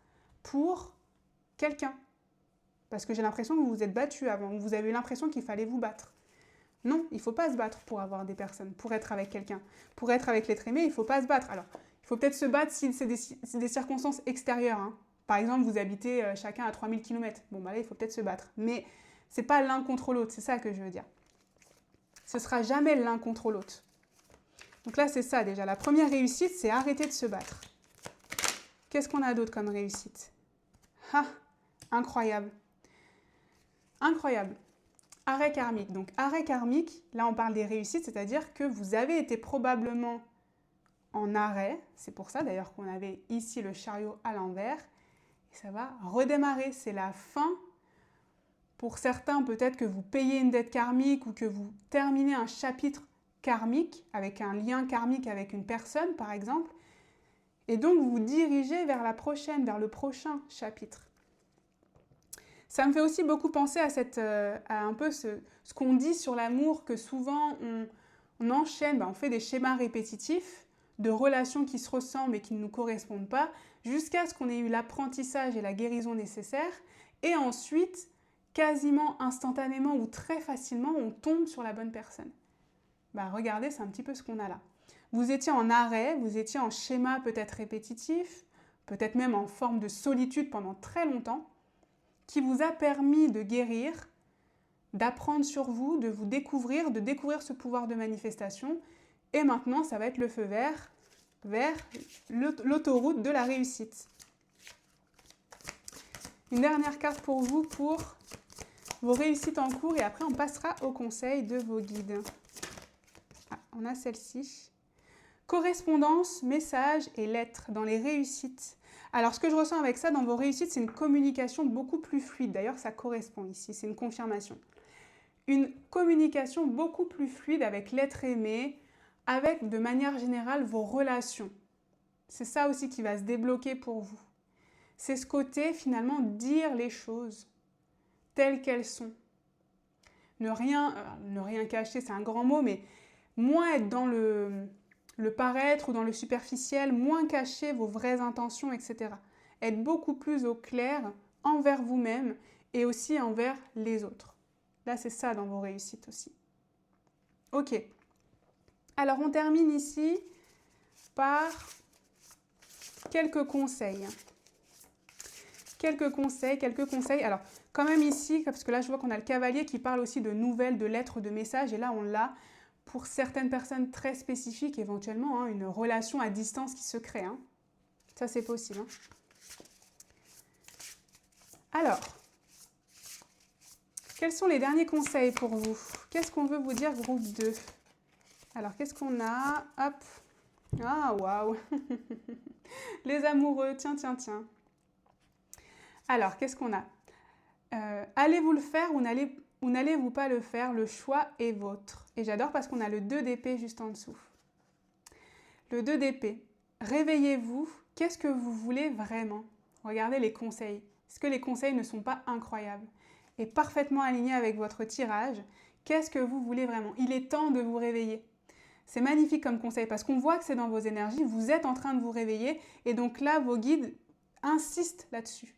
Speaker 1: pour quelqu'un. Parce que j'ai l'impression que vous vous êtes battu avant, vous avez eu l'impression qu'il fallait vous battre. Non, il ne faut pas se battre pour avoir des personnes, pour être avec quelqu'un. Pour être avec l'être aimé, il ne faut pas se battre. Alors, il faut peut-être se battre si c'est des circonstances extérieures. Par exemple, vous habitez chacun à 3000 km. Bon, bah là, il faut peut-être se battre. Mais ce n'est pas l'un contre l'autre, c'est ça que je veux dire. Ce ne sera jamais l'un contre l'autre. Donc là, c'est ça déjà. La première réussite, c'est arrêter de se battre. Qu'est-ce qu'on a d'autre comme réussite? Ah, incroyable. Incroyable. Arrêt karmique. Donc, arrêt karmique, là, on parle des réussites, c'est-à-dire que vous avez été probablement en arrêt. C'est pour ça, d'ailleurs, qu'on avait ici le chariot à l'envers. Et ça va redémarrer. C'est la fin. Pour certains, peut-être que vous payez une dette karmique ou que vous terminez un chapitre karmique, avec un lien karmique avec une personne, par exemple. Et donc, vous vous dirigez vers vers le prochain chapitre. Ça me fait aussi beaucoup penser à un peu ce qu'on dit sur l'amour, que souvent on enchaîne, on fait des schémas répétitifs de relations qui se ressemblent et qui ne nous correspondent pas, jusqu'à ce qu'on ait eu l'apprentissage et la guérison nécessaires, et ensuite, quasiment instantanément ou très facilement, on tombe sur la bonne personne. Regardez, c'est un petit peu ce qu'on a là. Vous étiez en arrêt, vous étiez en schéma peut-être répétitif, peut-être même en forme de solitude pendant très longtemps, qui vous a permis de guérir, d'apprendre sur vous, de vous découvrir, de découvrir ce pouvoir de manifestation. Et maintenant, ça va être le feu vert vers l'autoroute de la réussite. Une dernière carte pour vous, pour vos réussites en cours, et après on passera au conseil de vos guides. Ah, on a celle-ci. Correspondance, message et lettres dans les réussites. Alors, ce que je ressens avec ça dans vos réussites, c'est une communication beaucoup plus fluide. D'ailleurs, ça correspond ici, c'est une confirmation. Une communication beaucoup plus fluide avec l'être aimé, avec de manière générale vos relations. C'est ça aussi qui va se débloquer pour vous. C'est ce côté finalement dire les choses telles qu'elles sont. Ne rien cacher, c'est un grand mot, mais moins être dans le paraître ou dans le superficiel, moins cacher vos vraies intentions, etc. Être beaucoup plus au clair envers vous-même et aussi envers les autres. Là, c'est ça dans vos réussites aussi. Ok. Alors, on termine ici par quelques conseils. Quelques conseils. Alors, quand même ici, parce que là, je vois qu'on a le cavalier qui parle aussi de nouvelles, de lettres, de messages. Et là, on l'a pour certaines personnes très spécifiques, éventuellement, une relation à distance qui se crée. Ça, c'est possible. Alors, quels sont les derniers conseils pour vous? Qu'est-ce qu'on veut vous dire, groupe 2? Alors, qu'est-ce qu'on a? Hop. Ah, waouh. Les amoureux, tiens. Alors, qu'est-ce qu'on a? Allez-vous le faire ou n'allez-vous pas le faire? Le choix est vôtre. Et j'adore parce qu'on a le 2 d'épée juste en dessous. Le 2 d'épée. Réveillez-vous. Qu'est-ce que vous voulez vraiment? Regardez les conseils. Est-ce que les conseils ne sont pas incroyables? Et parfaitement alignés avec votre tirage. Qu'est-ce que vous voulez vraiment? Il est temps de vous réveiller. C'est magnifique comme conseil parce qu'on voit que c'est dans vos énergies. Vous êtes en train de vous réveiller. Et donc là, vos guides insistent là-dessus.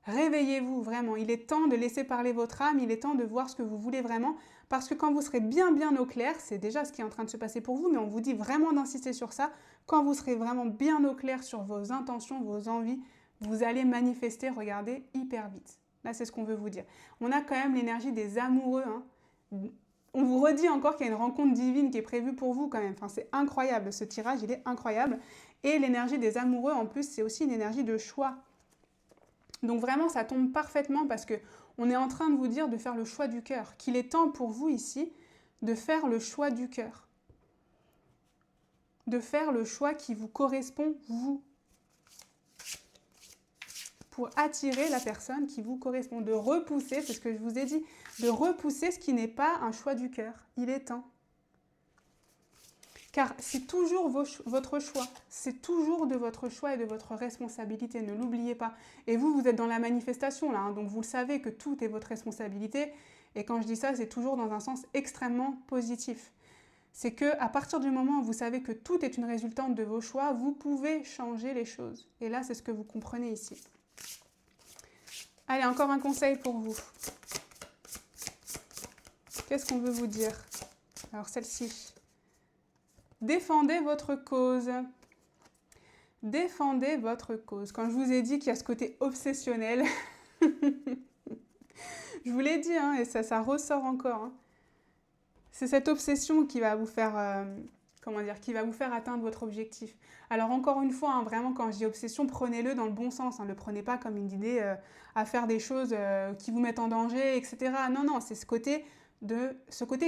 Speaker 1: Réveillez-vous vraiment, il est temps de laisser parler votre âme, il est temps de voir ce que vous voulez vraiment, parce que quand vous serez bien au clair, c'est déjà ce qui est en train de se passer pour vous, mais on vous dit vraiment d'insister sur ça, quand vous serez vraiment bien au clair sur vos intentions, vos envies, vous allez manifester, regardez, hyper vite. Là, c'est ce qu'on veut vous dire. On a quand même l'énergie des amoureux. On vous redit encore qu'il y a une rencontre divine qui est prévue pour vous quand même. Enfin, c'est incroyable, ce tirage, il est incroyable. Et l'énergie des amoureux, en plus, c'est aussi une énergie de choix. Donc vraiment, ça tombe parfaitement parce qu'on est en train de vous dire de faire le choix du cœur, qu'il est temps pour vous ici de faire le choix du cœur, de faire le choix qui vous correspond, vous, pour attirer la personne qui vous correspond, de repousser, c'est ce que je vous ai dit, de repousser ce qui n'est pas un choix du cœur. Il est temps. Car c'est toujours votre choix, c'est toujours de votre choix et de votre responsabilité, ne l'oubliez pas. Et vous, vous êtes dans la manifestation là, donc vous le savez que tout est votre responsabilité. Et quand je dis ça, c'est toujours dans un sens extrêmement positif. C'est qu'à partir du moment où vous savez que tout est une résultante de vos choix, vous pouvez changer les choses. Et là, c'est ce que vous comprenez ici. Allez, encore un conseil pour vous. Qu'est-ce qu'on veut vous dire? Alors celle-ci. Défendez votre cause. Défendez votre cause. Quand je vous ai dit qu'il y a ce côté obsessionnel, je vous l'ai dit, et ça ressort encore. C'est cette obsession qui va vous faire, qui va vous faire atteindre votre objectif. Alors encore une fois, vraiment quand je dis obsession, prenez-le dans le bon sens. Ne le prenez pas comme une idée à faire des choses qui vous mettent en danger, etc. Non, c'est ce côté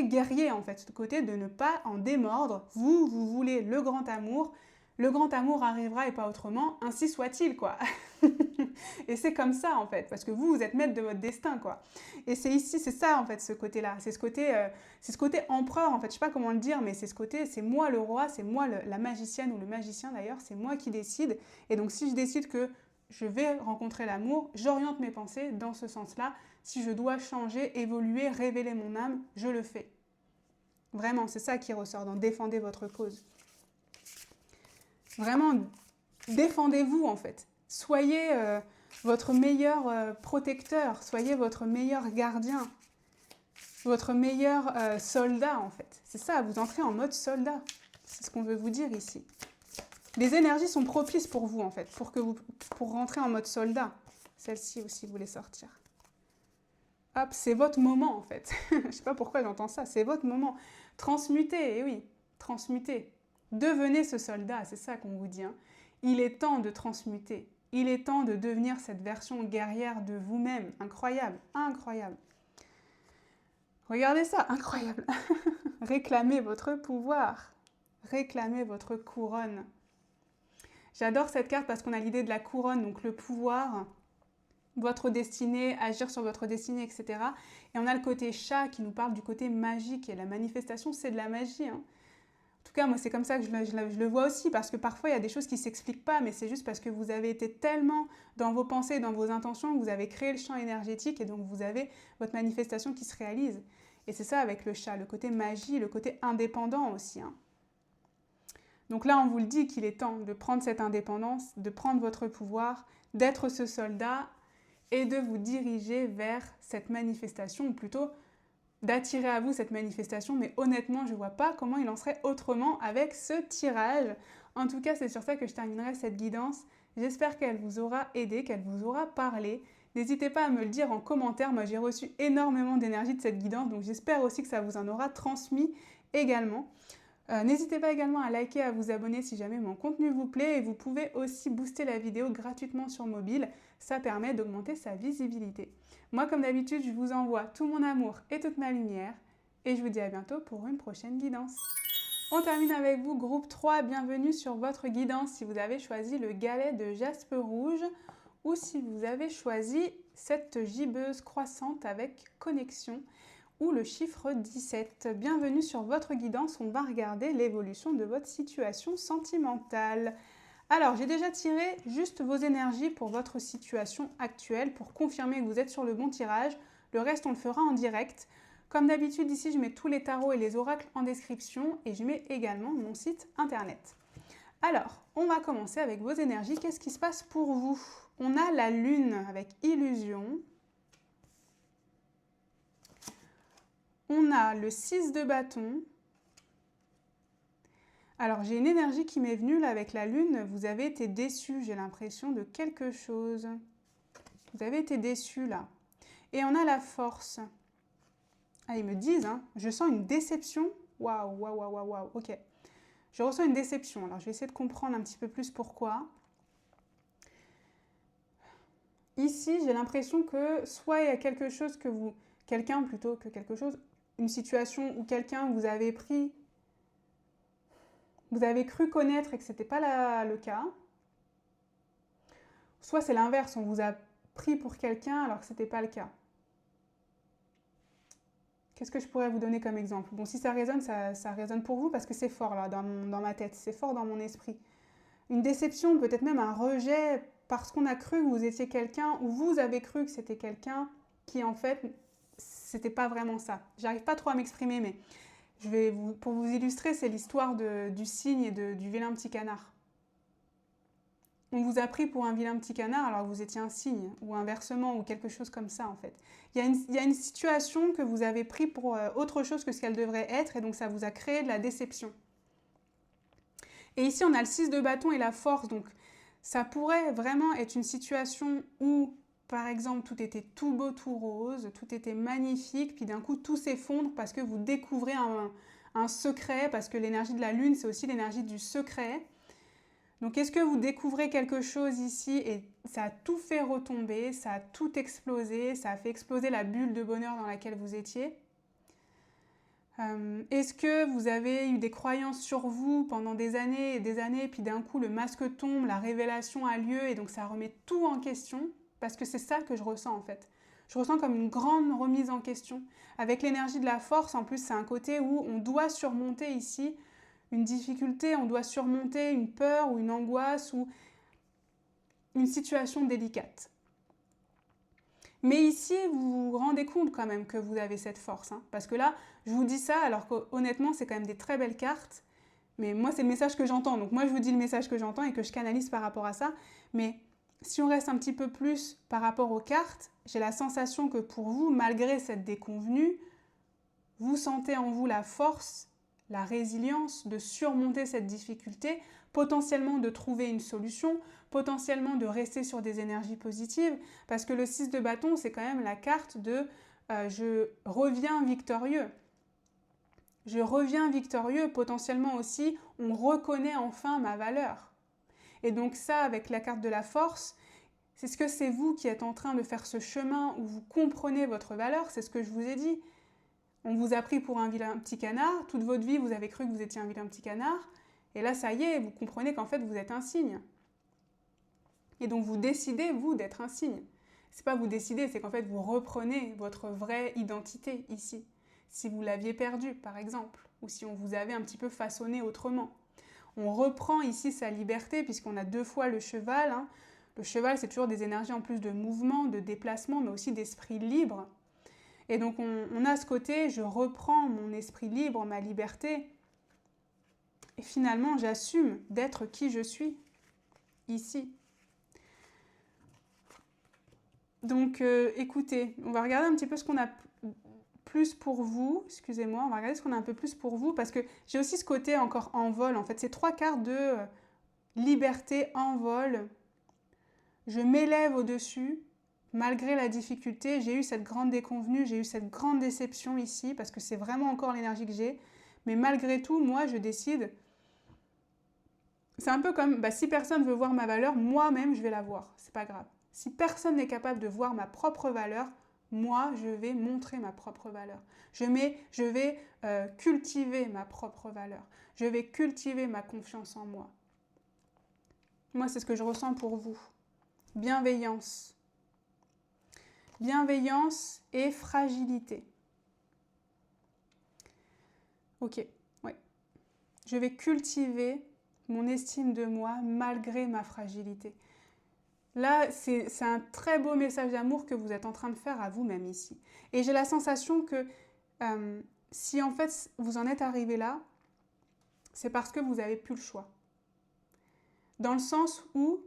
Speaker 1: guerrier en fait, ce côté de ne pas en démordre. Vous voulez le grand amour arrivera et pas autrement, ainsi soit-il quoi. Et c'est comme ça en fait, parce que vous êtes maître de votre destin quoi. Et c'est ici, c'est ça en fait ce côté-là, c'est ce côté empereur en fait, je sais pas comment le dire, mais c'est ce côté, c'est moi le roi, c'est moi la magicienne ou le magicien d'ailleurs, c'est moi qui décide. Et donc si je décide que je vais rencontrer l'amour, j'oriente mes pensées dans ce sens-là. Si je dois changer, évoluer, révéler mon âme, je le fais. Vraiment, c'est ça qui ressort dans défendez votre cause. Vraiment, défendez-vous en fait. Soyez votre meilleur protecteur, soyez votre meilleur gardien, votre meilleur soldat en fait. C'est ça, vous entrez en mode soldat. C'est ce qu'on veut vous dire ici. Les énergies sont propices pour vous en fait, pour rentrer en mode soldat. Celle-ci aussi voulait sortir. Hop, c'est votre moment en fait. Je ne sais pas pourquoi j'entends ça, c'est votre moment. Transmutez, et oui, transmutez. Devenez ce soldat, c'est ça qu'on vous dit. Il est temps de transmuter. Il est temps de devenir cette version guerrière de vous-même. Incroyable, incroyable. Regardez ça, incroyable. Réclamez votre pouvoir. Réclamez votre couronne. J'adore cette carte parce qu'on a l'idée de la couronne, donc le pouvoir, votre destinée, agir sur votre destinée, etc. Et on a le côté chat qui nous parle du côté magique. Et la manifestation, c'est de la magie. Hein. En tout cas, moi, c'est comme ça que je le vois aussi, parce que parfois, il y a des choses qui ne s'expliquent pas, mais c'est juste parce que vous avez été tellement dans vos pensées, dans vos intentions, que vous avez créé le champ énergétique, et donc vous avez votre manifestation qui se réalise. Et c'est ça avec le chat, le côté magie, le côté indépendant aussi. Hein. Donc là, on vous le dit qu'il est temps de prendre cette indépendance, de prendre votre pouvoir, d'être ce soldat et de vous diriger vers cette manifestation, ou plutôt d'attirer à vous cette manifestation, mais honnêtement, je ne vois pas comment il en serait autrement avec ce tirage. En tout cas, c'est sur ça que je terminerai cette guidance. J'espère qu'elle vous aura aidé, qu'elle vous aura parlé. N'hésitez pas à me le dire en commentaire. Moi, j'ai reçu énormément d'énergie de cette guidance, donc j'espère aussi que ça vous en aura transmis également. N'hésitez pas également à liker, à vous abonner si jamais mon contenu vous plaît, et vous pouvez aussi booster la vidéo gratuitement sur mobile. Ça permet d'augmenter sa visibilité. Moi, comme d'habitude, je vous envoie tout mon amour et toute ma lumière, et je vous dis à bientôt pour une prochaine guidance. On termine avec vous, groupe 3, bienvenue sur votre guidance si vous avez choisi le galet de jaspe rouge ou si vous avez choisi cette gibbeuse croissante avec connexion ou le chiffre 17. Bienvenue sur votre guidance, on va regarder l'évolution de votre situation sentimentale. Alors, j'ai déjà tiré juste vos énergies pour votre situation actuelle pour confirmer que vous êtes sur le bon tirage. Le reste, on le fera en direct. Comme d'habitude, ici, je mets tous les tarots et les oracles en description et je mets également mon site internet. Alors, on va commencer avec vos énergies. Qu'est-ce qui se passe pour vous? On a la lune avec illusion. On a le 6 de bâton. Alors, j'ai une énergie qui m'est venue là avec la lune. Vous avez été déçu, j'ai l'impression, de quelque chose. Vous avez été déçu là. Et on a la force. Ah, ils me disent, hein, je sens une déception. Waouh, waouh, waouh, waouh, waouh. Ok. Je ressens une déception. Alors, je vais essayer de comprendre un petit peu plus pourquoi. Ici, j'ai l'impression que soit il y a quelque chose que vous... Quelqu'un plutôt que quelque chose. Une situation où quelqu'un vous avez pris... Vous avez cru connaître et que ce n'était pas le cas. Soit c'est l'inverse, on vous a pris pour quelqu'un alors que ce n'était pas le cas. Qu'est-ce que je pourrais vous donner comme exemple? Bon, si ça résonne, ça résonne pour vous parce que c'est fort là, dans ma tête, c'est fort dans mon esprit. Une déception, peut-être même un rejet parce qu'on a cru que vous étiez quelqu'un ou vous avez cru que c'était quelqu'un qui en fait, c'était pas vraiment ça. J'arrive pas trop à m'exprimer, mais pour vous illustrer, c'est l'histoire du cygne et du vilain petit canard. On vous a pris pour un vilain petit canard alors que vous étiez un cygne, ou inversement, ou quelque chose comme ça en fait. Il y a une situation que vous avez pris pour autre chose que ce qu'elle devrait être, et donc ça vous a créé de la déception. Et ici, on a le 6 de bâton et la force, donc ça pourrait vraiment être une situation où, par exemple, tout était tout beau, tout rose, tout était magnifique, puis d'un coup, tout s'effondre parce que vous découvrez un secret, parce que l'énergie de la lune, c'est aussi l'énergie du secret. Donc, est-ce que vous découvrez quelque chose ici et ça a tout fait retomber, ça a tout explosé, ça a fait exploser la bulle de bonheur dans laquelle vous étiez? Est-ce que vous avez eu des croyances sur vous pendant des années et des années, puis d'un coup le masque tombe, la révélation a lieu et donc ça remet tout en question? Parce que c'est ça que je ressens en fait. Je ressens comme une grande remise en question. Avec l'énergie de la force, en plus, c'est un côté où on doit surmonter ici une difficulté, on doit surmonter une peur ou une angoisse ou une situation délicate. Mais ici, vous vous rendez compte quand même que vous avez cette force. Hein, parce que là, je vous dis ça alors qu'honnêtement, c'est quand même des très belles cartes. Mais moi, c'est le message que j'entends. Donc moi, je vous dis le message que j'entends et que je canalise par rapport à ça. Mais si on reste un petit peu plus par rapport aux cartes, j'ai la sensation que pour vous, malgré cette déconvenue, vous sentez en vous la force, la résilience de surmonter cette difficulté, potentiellement de trouver une solution, potentiellement de rester sur des énergies positives, parce que le 6 de bâton, c'est quand même la carte de je reviens victorieux. Je reviens victorieux, potentiellement aussi, on reconnaît enfin ma valeur. Et donc ça, avec la carte de la force, c'est ce que c'est vous qui êtes en train de faire ce chemin où vous comprenez votre valeur, c'est ce que je vous ai dit. On vous a pris pour un vilain petit canard, toute votre vie vous avez cru que vous étiez un vilain petit canard, et là ça y est, vous comprenez qu'en fait vous êtes un cygne. Et donc vous décidez, vous, d'être un signe. C'est pas vous décidez, c'est qu'en fait vous reprenez votre vraie identité ici. Si vous l'aviez perdue, par exemple, ou si on vous avait un petit peu façonné autrement. On reprend ici sa liberté, puisqu'on a 2 fois le cheval. Hein. Le cheval, c'est toujours des énergies en plus de mouvement, de déplacement, mais aussi d'esprit libre. Et donc on a ce côté, je reprends mon esprit libre, ma liberté, et finalement j'assume d'être qui je suis, ici. Donc écoutez, on va regarder un petit peu ce qu'on a plus pour vous, excusez-moi, on va regarder ce qu'on a un peu plus pour vous, parce que j'ai aussi ce côté encore en vol, en fait, c'est 3 cartes de liberté en vol. Je m'élève au-dessus, malgré la difficulté, j'ai eu cette grande déconvenue, j'ai eu cette grande déception ici, parce que c'est vraiment encore l'énergie que j'ai, mais malgré tout, moi, je décide, c'est un peu comme, si personne veut voir ma valeur, moi-même, je vais la voir, c'est pas grave. Si personne n'est capable de voir ma propre valeur, moi, je vais montrer ma propre valeur. Je vais cultiver ma propre valeur. Je vais cultiver ma confiance en moi. Moi, c'est ce que je ressens pour vous. Bienveillance. Bienveillance et fragilité. Ok, ouais. Je vais cultiver mon estime de moi malgré ma fragilité. Là, c'est un très beau message d'amour que vous êtes en train de faire à vous-même ici. Et j'ai la sensation que si en fait vous en êtes arrivé là, c'est parce que vous n'avez plus le choix. Dans le sens où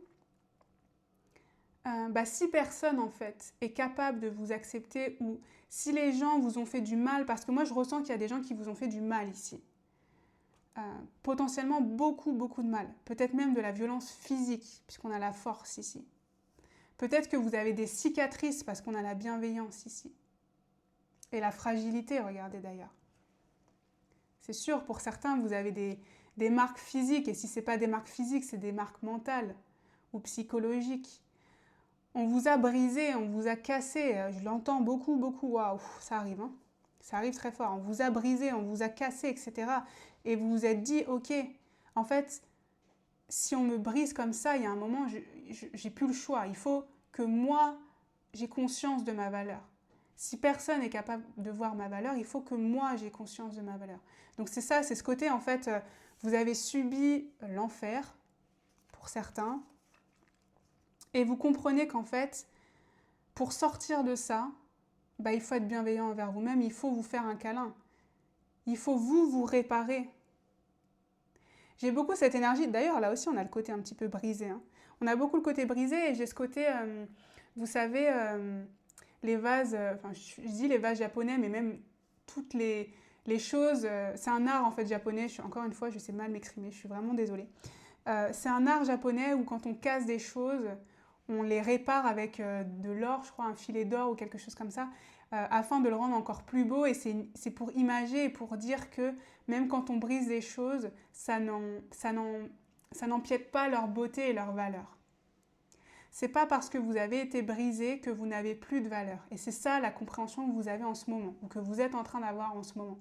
Speaker 1: si personne en fait est capable de vous accepter ou si les gens vous ont fait du mal, parce que moi je ressens qu'il y a des gens qui vous ont fait du mal ici. Potentiellement beaucoup de mal, peut-être même de la violence physique, puisqu'on a la force ici. Peut-être que vous avez des cicatrices parce qu'on a la bienveillance ici. Et la fragilité, regardez d'ailleurs. C'est sûr, pour certains, vous avez des marques physiques, et si ce n'est pas des marques physiques, c'est des marques mentales ou psychologiques. On vous a brisé, on vous a cassé, je l'entends beaucoup, waouh, ça arrive, hein. Ça arrive très fort. On vous a brisé, on vous a cassé, etc. Et vous vous êtes dit, ok, en fait, si on me brise comme ça, il y a un moment, j'ai plus le choix. Il faut que moi, j'ai conscience de ma valeur. Si personne n'est capable de voir ma valeur, il faut que moi, j'ai conscience de ma valeur. Donc c'est ça, c'est ce côté, en fait, vous avez subi l'enfer, pour certains, et vous comprenez qu'en fait, pour sortir de ça, il faut être bienveillant envers vous-même, il faut vous faire un câlin. Il faut vous réparer. J'ai beaucoup cette énergie. D'ailleurs, là aussi, on a le côté un petit peu brisé. Hein. On a beaucoup le côté brisé et j'ai ce côté, vous savez, les vases, je dis les vases japonais, mais même toutes les choses, c'est un art en fait japonais, encore une fois, je sais mal m'exprimer, je suis vraiment désolée. C'est un art japonais où quand on casse des choses, on les répare avec de l'or, je crois, un filet d'or ou quelque chose comme ça, afin de le rendre encore plus beau. Et c'est pour imager et pour dire que même quand on brise des choses, ça n'empiète pas leur beauté et leur valeur. C'est pas parce que vous avez été brisé que vous n'avez plus de valeur. Et c'est ça la compréhension que vous avez en ce moment, ou que vous êtes en train d'avoir en ce moment.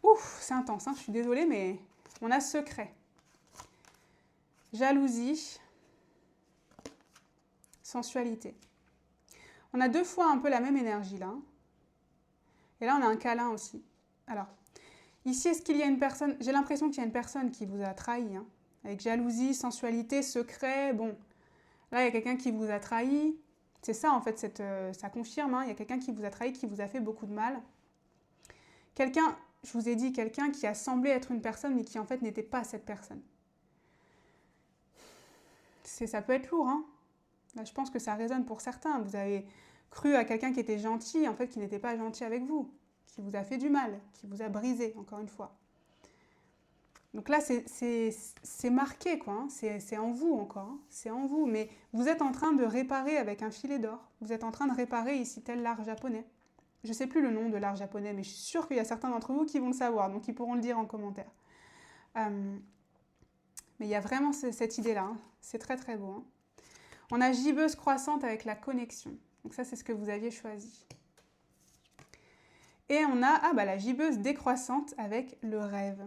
Speaker 1: Ouf, c'est intense, hein, je suis désolée, mais on a secret. Jalousie, sensualité. On a 2 fois un peu la même énergie là. Et là, on a un câlin aussi. Alors, ici, est-ce qu'il y a une personne... J'ai l'impression qu'il y a une personne qui vous a trahi, hein, avec jalousie, sensualité, secret. Bon, là, il y a quelqu'un qui vous a trahi. C'est ça, en fait, ça confirme. Hein, il y a quelqu'un qui vous a trahi, qui vous a fait beaucoup de mal. Quelqu'un, je vous ai dit, quelqu'un qui a semblé être une personne, mais qui, en fait, n'était pas cette personne. Ça peut être lourd, hein. Là, je pense que ça résonne pour certains. Vous avez cru à quelqu'un qui était gentil, en fait, qui n'était pas gentil avec vous, qui vous a fait du mal, qui vous a brisé, encore une fois. Donc là, c'est marqué, quoi. Hein. C'est en vous encore. Hein. C'est en vous. Mais vous êtes en train de réparer avec un filet d'or. Vous êtes en train de réparer ici tel l'art japonais. Je ne sais plus le nom de l'art japonais, mais je suis sûre qu'il y a certains d'entre vous qui vont le savoir, donc ils pourront le dire en commentaire. Mais il y a vraiment cette idée-là. Hein. C'est très, très beau. Hein. On a gibbeuse croissante avec la connexion. Donc ça, c'est ce que vous aviez choisi. Et on a la gibbeuse décroissante avec le rêve.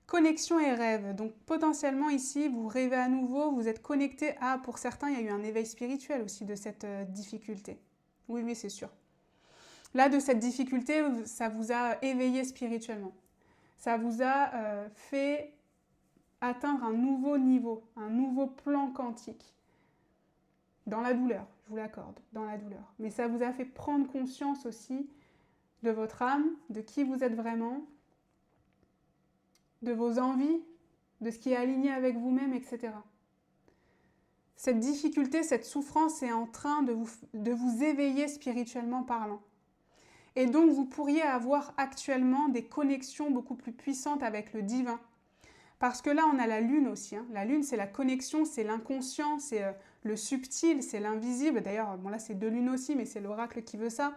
Speaker 1: Connexion et rêve. Donc potentiellement ici, vous rêvez à nouveau, vous êtes connecté à, pour certains, il y a eu un éveil spirituel aussi de cette difficulté. Oui, oui, c'est sûr. Là, de cette difficulté, ça vous a éveillé spirituellement. Ça vous a fait atteindre un nouveau niveau, un nouveau plan quantique. Dans la douleur, je vous l'accorde, dans la douleur. Mais ça vous a fait prendre conscience aussi de votre âme, de qui vous êtes vraiment, de vos envies, de ce qui est aligné avec vous-même, etc. Cette difficulté, cette souffrance est en train de vous éveiller spirituellement parlant. Et donc, vous pourriez avoir actuellement des connexions beaucoup plus puissantes avec le divin. Parce que là, on a la lune aussi. Hein. La lune, c'est la connexion, c'est l'inconscient, c'est le subtil, c'est l'invisible. D'ailleurs, bon là, c'est deux lunes aussi, mais c'est l'oracle qui veut ça.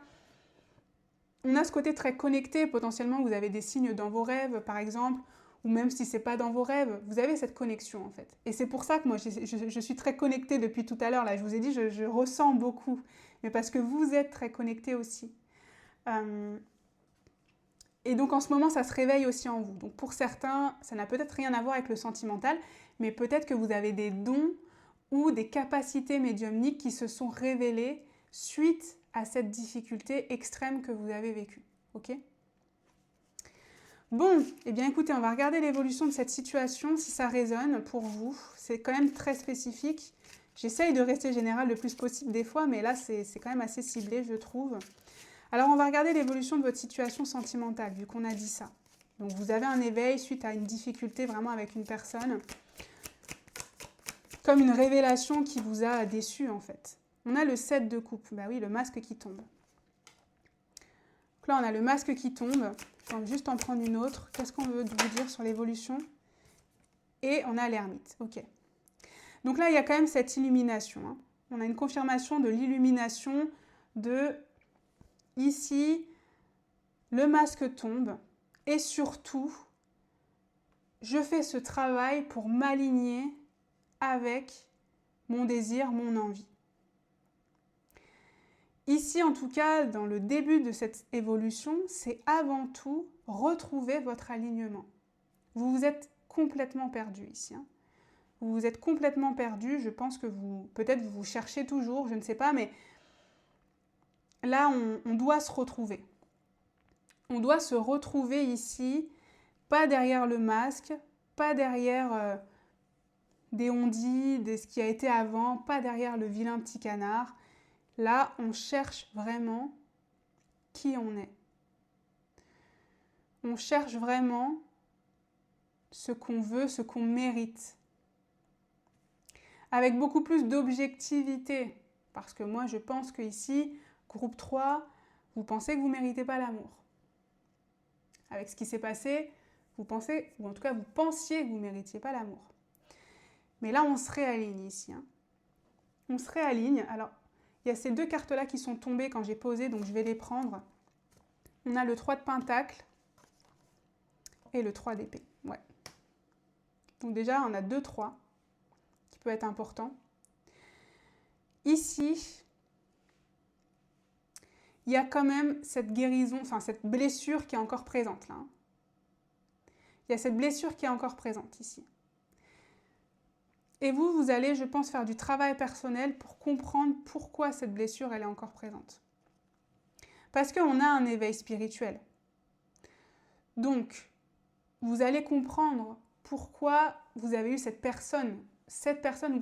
Speaker 1: On a ce côté très connecté. Potentiellement, vous avez des signes dans vos rêves, par exemple, ou même si ce n'est pas dans vos rêves, vous avez cette connexion, en fait. Et c'est pour ça que moi, je suis très connectée depuis tout à l'heure. Là, je vous ai dit, je ressens beaucoup. Mais parce que vous êtes très connectés aussi. Et donc en ce moment, ça se réveille aussi en vous. Donc pour certains, ça n'a peut-être rien à voir avec le sentimental, mais peut-être que vous avez des dons ou des capacités médiumniques qui se sont révélées suite à cette difficulté extrême que vous avez vécue. Ok ? Bon, eh bien écoutez, on va regarder l'évolution de cette situation, si ça résonne pour vous. C'est quand même très spécifique. J'essaye de rester générale le plus possible des fois, mais là, c'est quand même assez ciblé, je trouve. Alors, on va regarder l'évolution de votre situation sentimentale, vu qu'on a dit ça. Donc, vous avez un éveil suite à une difficulté vraiment avec une personne, comme une révélation qui vous a déçu, en fait. On a le 7 de coupe, bah oui, le masque qui tombe. Donc là, on a le masque qui tombe. Je vais juste en prendre une autre. Qu'est-ce qu'on veut vous dire sur l'évolution? Et on a l'ermite, ok. Donc là, il y a quand même cette illumination. Hein. On a une confirmation de l'illumination de... Ici, le masque tombe et surtout, je fais ce travail pour m'aligner avec mon désir, mon envie. Ici, en tout cas, dans le début de cette évolution, c'est avant tout retrouver votre alignement. Vous vous êtes complètement perdu ici. Hein. Vous vous êtes complètement perdu. Je pense que peut-être vous cherchez toujours, je ne sais pas, mais là, on doit se retrouver. On doit se retrouver ici, pas derrière le masque, pas derrière des on-dit, de ce qui a été avant, pas derrière le vilain petit canard. Là, on cherche vraiment qui on est. On cherche vraiment ce qu'on veut, ce qu'on mérite. Avec beaucoup plus d'objectivité. Parce que moi, je pense qu'ici, groupe 3, vous pensez que vous ne méritez pas l'amour. Avec ce qui s'est passé, vous pensez, ou en tout cas vous pensiez que vous ne méritiez pas l'amour. Mais là, on se réaligne ici. Hein. On se réaligne. Alors, il y a ces deux cartes-là qui sont tombées quand j'ai posé, donc je vais les prendre. On a le 3 de Pentacle et le 3 d'épée. Ouais. Donc déjà, on a 2-3 qui peut être important. Ici, il y a quand même cette guérison, enfin cette blessure qui est encore présente là. Il y a cette blessure qui est encore présente ici. Et vous allez, je pense, faire du travail personnel pour comprendre pourquoi cette blessure, elle est encore présente. Parce qu'on a un éveil spirituel. Donc, vous allez comprendre pourquoi vous avez eu cette personne ou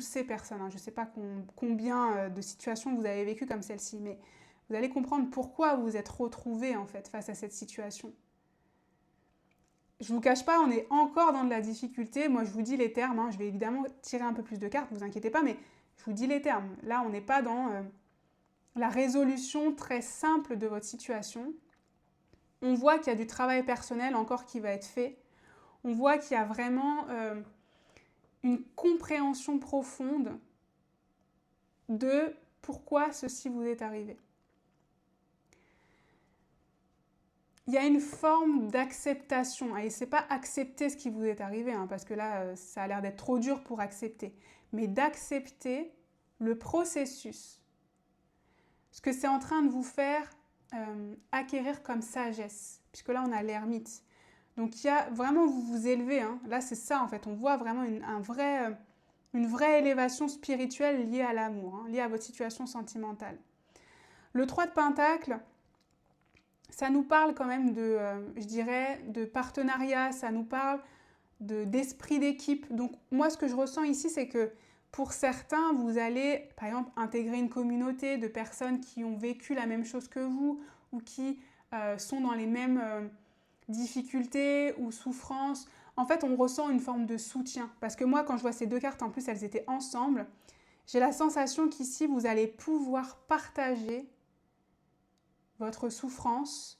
Speaker 1: ces personnes. Hein, je ne sais pas combien de situations vous avez vécues comme celle-ci, mais vous allez comprendre pourquoi vous vous êtes retrouvés en fait face à cette situation. Je ne vous cache pas, on est encore dans de la difficulté. Moi, je vous dis les termes. Hein. Je vais évidemment tirer un peu plus de cartes, ne vous inquiétez pas, mais je vous dis les termes. Là, on n'est pas dans la résolution très simple de votre situation. On voit qu'il y a du travail personnel encore qui va être fait. On voit qu'il y a vraiment une compréhension profonde de pourquoi ceci vous est arrivé. Il y a une forme d'acceptation. Et ce n'est pas accepter ce qui vous est arrivé, hein, parce que là, ça a l'air d'être trop dur pour accepter. Mais d'accepter le processus. Ce que c'est en train de vous faire acquérir comme sagesse. Puisque là, on a l'ermite. Donc il y a vraiment, vous vous élevez, hein. Là c'est ça en fait, on voit vraiment une vraie élévation spirituelle liée à l'amour, hein, liée à votre situation sentimentale. Le 3 de Pentacle, ça nous parle quand même de, je dirais, de partenariat, ça nous parle d'esprit d'équipe. Donc moi, ce que je ressens ici, c'est que pour certains, vous allez, par exemple, intégrer une communauté de personnes qui ont vécu la même chose que vous ou qui sont dans les mêmes difficultés ou souffrances. En fait, on ressent une forme de soutien. Parce que moi, quand je vois ces deux cartes, en plus, elles étaient ensemble, j'ai la sensation qu'ici, vous allez pouvoir partager votre souffrance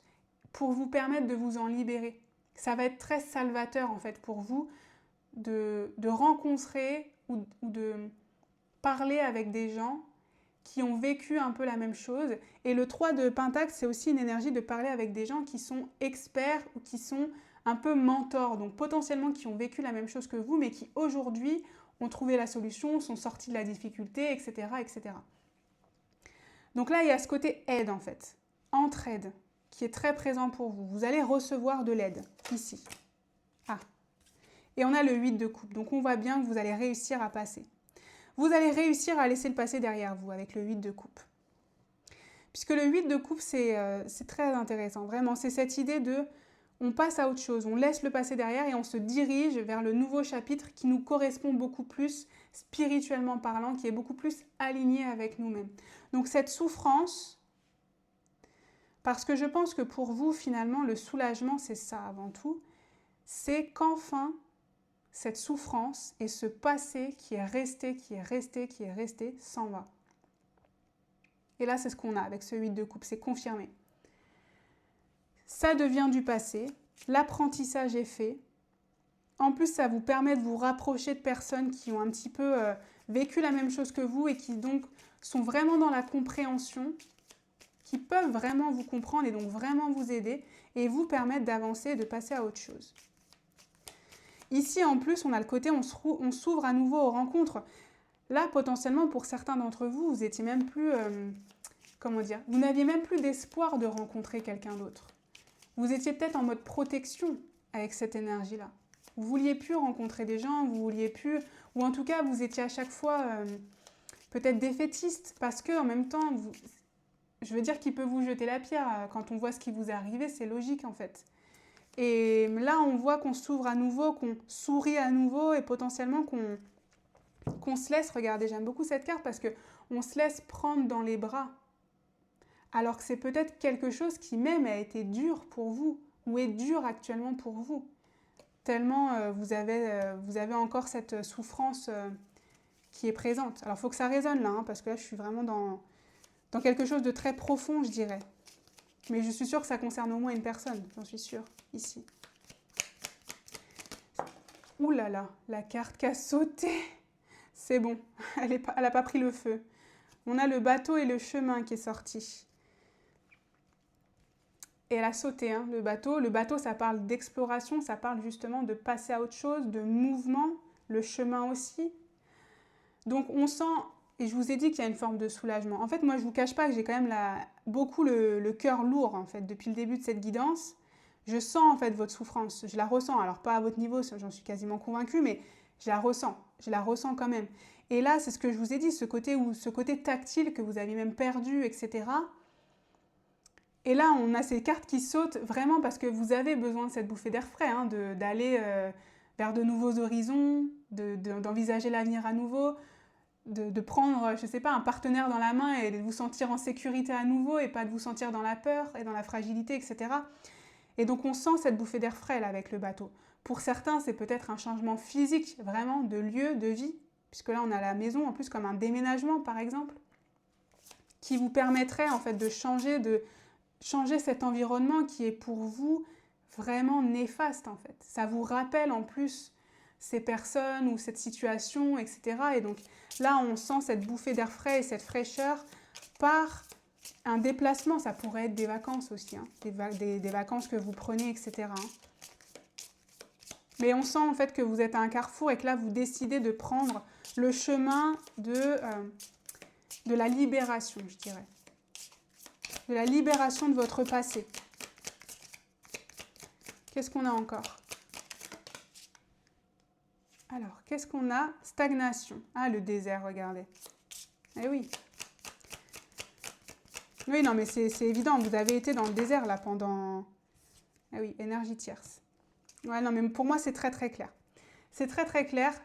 Speaker 1: pour vous permettre de vous en libérer. Ça va être très salvateur en fait pour vous de rencontrer ou de parler avec des gens qui ont vécu un peu la même chose. Et le 3 de Pentacle, c'est aussi une énergie de parler avec des gens qui sont experts ou qui sont un peu mentors, donc potentiellement qui ont vécu la même chose que vous, mais qui aujourd'hui ont trouvé la solution, sont sortis de la difficulté, etc., etc. Donc là, il y a ce côté aide en fait, entraide, qui est très présent pour vous. Vous allez recevoir de l'aide, ici. Ah. Et on a le 8 de coupe, donc on voit bien que vous allez réussir à passer. Vous allez réussir à laisser le passé derrière vous avec le 8 de coupe. Puisque le 8 de coupe, c'est très intéressant, vraiment. C'est cette idée de, on passe à autre chose, on laisse le passé derrière et on se dirige vers le nouveau chapitre qui nous correspond beaucoup plus, spirituellement parlant, qui est beaucoup plus aligné avec nous-mêmes. Donc cette souffrance, parce que je pense que pour vous, finalement, le soulagement, c'est ça avant tout, c'est qu'enfin, cette souffrance et ce passé qui est resté, s'en va. Et là, c'est ce qu'on a avec ce 8 de coupe, c'est confirmé. Ça devient du passé, l'apprentissage est fait. En plus, ça vous permet de vous rapprocher de personnes qui ont un petit peu vécu la même chose que vous et qui donc sont vraiment dans la compréhension, qui peuvent vraiment vous comprendre et donc vraiment vous aider et vous permettre d'avancer et de passer à autre chose. Ici, en plus, on a le côté, on s'ouvre à nouveau aux rencontres. Là, potentiellement, pour certains d'entre vous, vous étiez même plus, comment dire, vous n'aviez même plus d'espoir de rencontrer quelqu'un d'autre. Vous étiez peut-être en mode protection avec cette énergie-là. Vous vouliez plus rencontrer des gens, vous vouliez plus, ou en tout cas, vous étiez à chaque fois peut-être défaitiste, parce que en même temps, je veux dire qu'il peut vous jeter la pierre. Quand on voit ce qui vous est arrivé, c'est logique en fait. Et là, on voit qu'on s'ouvre à nouveau, qu'on sourit à nouveau et potentiellement qu'on se laisse regarder. J'aime beaucoup cette carte parce qu'on se laisse prendre dans les bras. Alors que c'est peut-être quelque chose qui même a été dur pour vous ou est dur actuellement pour vous. Tellement vous avez encore cette souffrance qui est présente. Alors, il faut que ça résonne là, hein, parce que là, je suis vraiment dans quelque chose de très profond, je dirais. Mais je suis sûre que ça concerne au moins une personne, j'en suis sûre, ici. Ouh là là, la carte qui a sauté. C'est bon, elle n'a pas pris le feu. On a le bateau et le chemin qui est sorti. Et elle a sauté, hein, le bateau. Le bateau, ça parle d'exploration, ça parle justement de passer à autre chose, de mouvement, le chemin aussi. Donc on sent, et je vous ai dit qu'il y a une forme de soulagement. En fait, moi, je ne vous cache pas que j'ai quand même beaucoup le cœur lourd, en fait, depuis le début de cette guidance. Je sens, en fait, votre souffrance. Je la ressens. Alors, pas à votre niveau, j'en suis quasiment convaincue, mais je la ressens. Je la ressens quand même. Et là, c'est ce que je vous ai dit, ce côté tactile que vous avez même perdu, etc. Et là, on a ces cartes qui sautent vraiment parce que vous avez besoin de cette bouffée d'air frais, hein, d'aller vers de nouveaux horizons, d'envisager l'avenir à nouveau, de prendre, je ne sais pas, un partenaire dans la main et de vous sentir en sécurité à nouveau et pas de vous sentir dans la peur et dans la fragilité, etc. Et donc, on sent cette bouffée d'air frais là, avec le bateau. Pour certains, c'est peut-être un changement physique, vraiment, de lieu, de vie, puisque là, on a la maison, en plus, comme un déménagement, par exemple, qui vous permettrait, en fait, de changer cet environnement qui est pour vous vraiment néfaste, en fait. Ça vous rappelle, en plus, ces personnes ou cette situation, etc. Et donc, là, on sent cette bouffée d'air frais et cette fraîcheur par un déplacement. Ça pourrait être des vacances aussi, hein, des vacances que vous prenez, etc. Mais on sent en fait que vous êtes à un carrefour et que là, vous décidez de prendre le chemin de la libération, je dirais. De la libération de votre passé. Qu'est-ce qu'on a encore? Alors, qu'est-ce qu'on a? Stagnation. Ah, le désert, regardez. Eh oui. Oui, non, mais c'est évident. Vous avez été dans le désert, là, pendant... Eh oui, énergie tierce. Ouais, non, mais pour moi, c'est très, très clair. C'est très, très clair.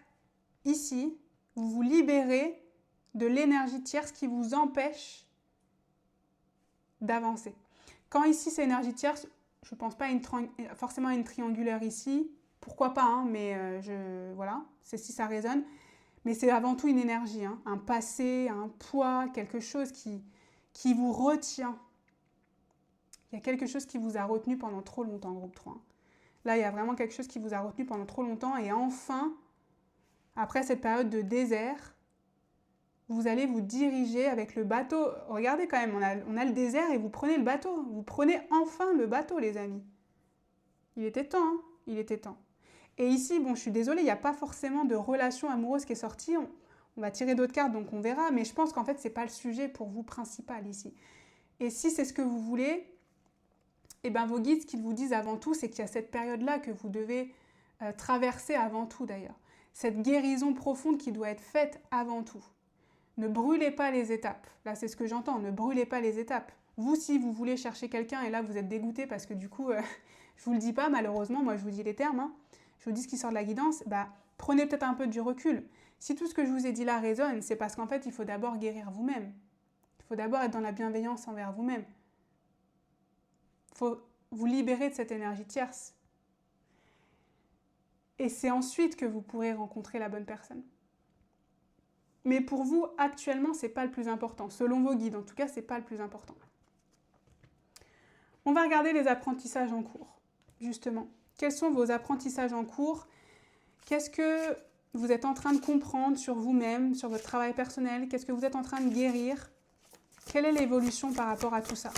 Speaker 1: Ici, vous vous libérez de l'énergie tierce qui vous empêche d'avancer. Quand ici, c'est énergie tierce, je ne pense pas forcément à une triangulaire ici. Pourquoi pas, hein, mais voilà, c'est si ça résonne. Mais c'est avant tout une énergie, hein, un passé, un poids, quelque chose qui vous retient. Il y a quelque chose qui vous a retenu pendant trop longtemps, groupe 3. Là, il y a vraiment quelque chose qui vous a retenu pendant trop longtemps. Et enfin, après cette période de désert, vous allez vous diriger avec le bateau. Regardez quand même, on a le désert et vous prenez le bateau. Vous prenez enfin le bateau, les amis. Il était temps, hein, il était temps. Et ici, bon, je suis désolée, il n'y a pas forcément de relation amoureuse qui est sortie. On va tirer d'autres cartes, donc on verra. Mais je pense qu'en fait, ce n'est pas le sujet pour vous principal ici. Et si c'est ce que vous voulez, eh bien, vos guides, ce qu'ils vous disent avant tout, c'est qu'il y a cette période-là que vous devez traverser avant tout, d'ailleurs. Cette guérison profonde qui doit être faite avant tout. Ne brûlez pas les étapes. Là, c'est ce que j'entends. Ne brûlez pas les étapes. Vous, si vous voulez chercher quelqu'un et là, vous êtes dégoûté parce que du coup, je vous le dis pas, malheureusement, moi, je vous dis les termes, hein, je vous dis ce qui sort de la guidance, bah, prenez peut-être un peu du recul. Si tout ce que je vous ai dit là résonne, c'est parce qu'en fait, il faut d'abord guérir vous-même. Il faut d'abord être dans la bienveillance envers vous-même. Il faut vous libérer de cette énergie tierce. Et c'est ensuite que vous pourrez rencontrer la bonne personne. Mais pour vous, actuellement, ce n'est pas le plus important. Selon vos guides, en tout cas, ce n'est pas le plus important. On va regarder les apprentissages en cours, justement. Quels sont vos apprentissages en cours? Qu'est-ce que vous êtes en train de comprendre sur vous-même, sur votre travail personnel? Qu'est-ce que vous êtes en train de guérir? Quelle est l'évolution par rapport à tout ça?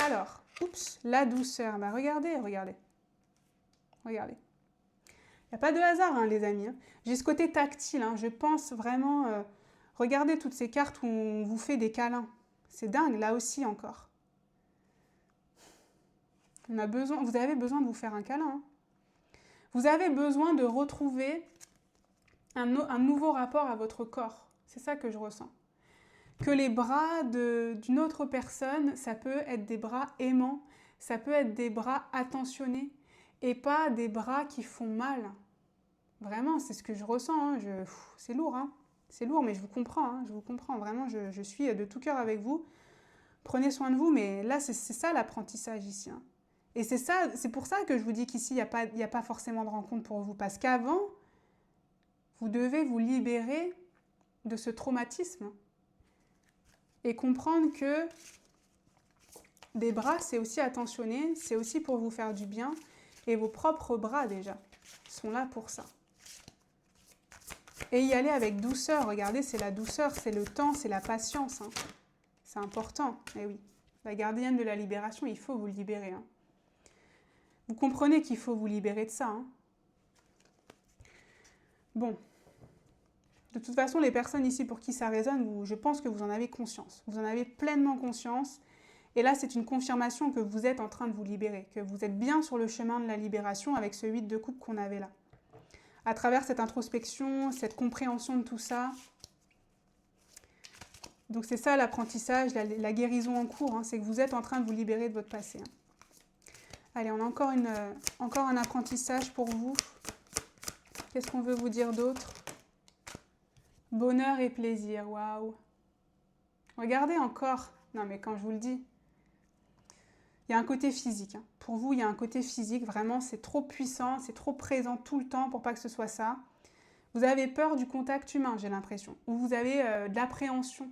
Speaker 1: Alors, oups, la douceur. Bah, regardez. Il n'y a pas de hasard, hein, les amis. J'ai ce côté tactile. Hein. Je pense vraiment... regardez toutes ces cartes où on vous fait des câlins. C'est dingue, là aussi encore. Vous avez besoin de vous faire un câlin. Hein. Vous avez besoin de retrouver un nouveau rapport à votre corps. C'est ça que je ressens. Que les bras d'une autre personne, ça peut être des bras aimants, ça peut être des bras attentionnés, et pas des bras qui font mal. Vraiment, c'est ce que je ressens. Hein. C'est lourd, hein. C'est lourd, mais je vous comprends. Hein. Je vous comprends. Vraiment, je suis de tout cœur avec vous. Prenez soin de vous, mais là, c'est ça l'apprentissage ici. Hein. Et c'est pour ça que je vous dis qu'ici, il n'y a pas forcément de rencontre pour vous. Parce qu'avant, vous devez vous libérer de ce traumatisme. Et comprendre que des bras, c'est aussi attentionné, c'est aussi pour vous faire du bien. Et vos propres bras, déjà, sont là pour ça. Et y aller avec douceur. Regardez, c'est la douceur, c'est le temps, c'est la patience. Hein. C'est important. Et oui, la gardienne de la libération, il faut vous libérer. Hein. Vous comprenez qu'il faut vous libérer de ça. Hein. Bon. De toute façon, les personnes ici pour qui ça résonne, je pense que vous en avez conscience. Vous en avez pleinement conscience. Et là, c'est une confirmation que vous êtes en train de vous libérer, que vous êtes bien sur le chemin de la libération avec ce 8 de coupe qu'on avait là. À travers cette introspection, cette compréhension de tout ça. Donc c'est ça l'apprentissage, la guérison en cours, hein, c'est que vous êtes en train de vous libérer de votre passé. Hein. Allez, on a encore un apprentissage pour vous. Qu'est-ce qu'on veut vous dire d'autre? Bonheur et plaisir, waouh. Regardez encore. Non mais quand je vous le dis, il y a un côté physique. Hein. Pour vous, il y a un côté physique. Vraiment, c'est trop puissant, c'est trop présent tout le temps pour pas que ce soit ça. Vous avez peur du contact humain, j'ai l'impression. Ou vous avez de l'appréhension.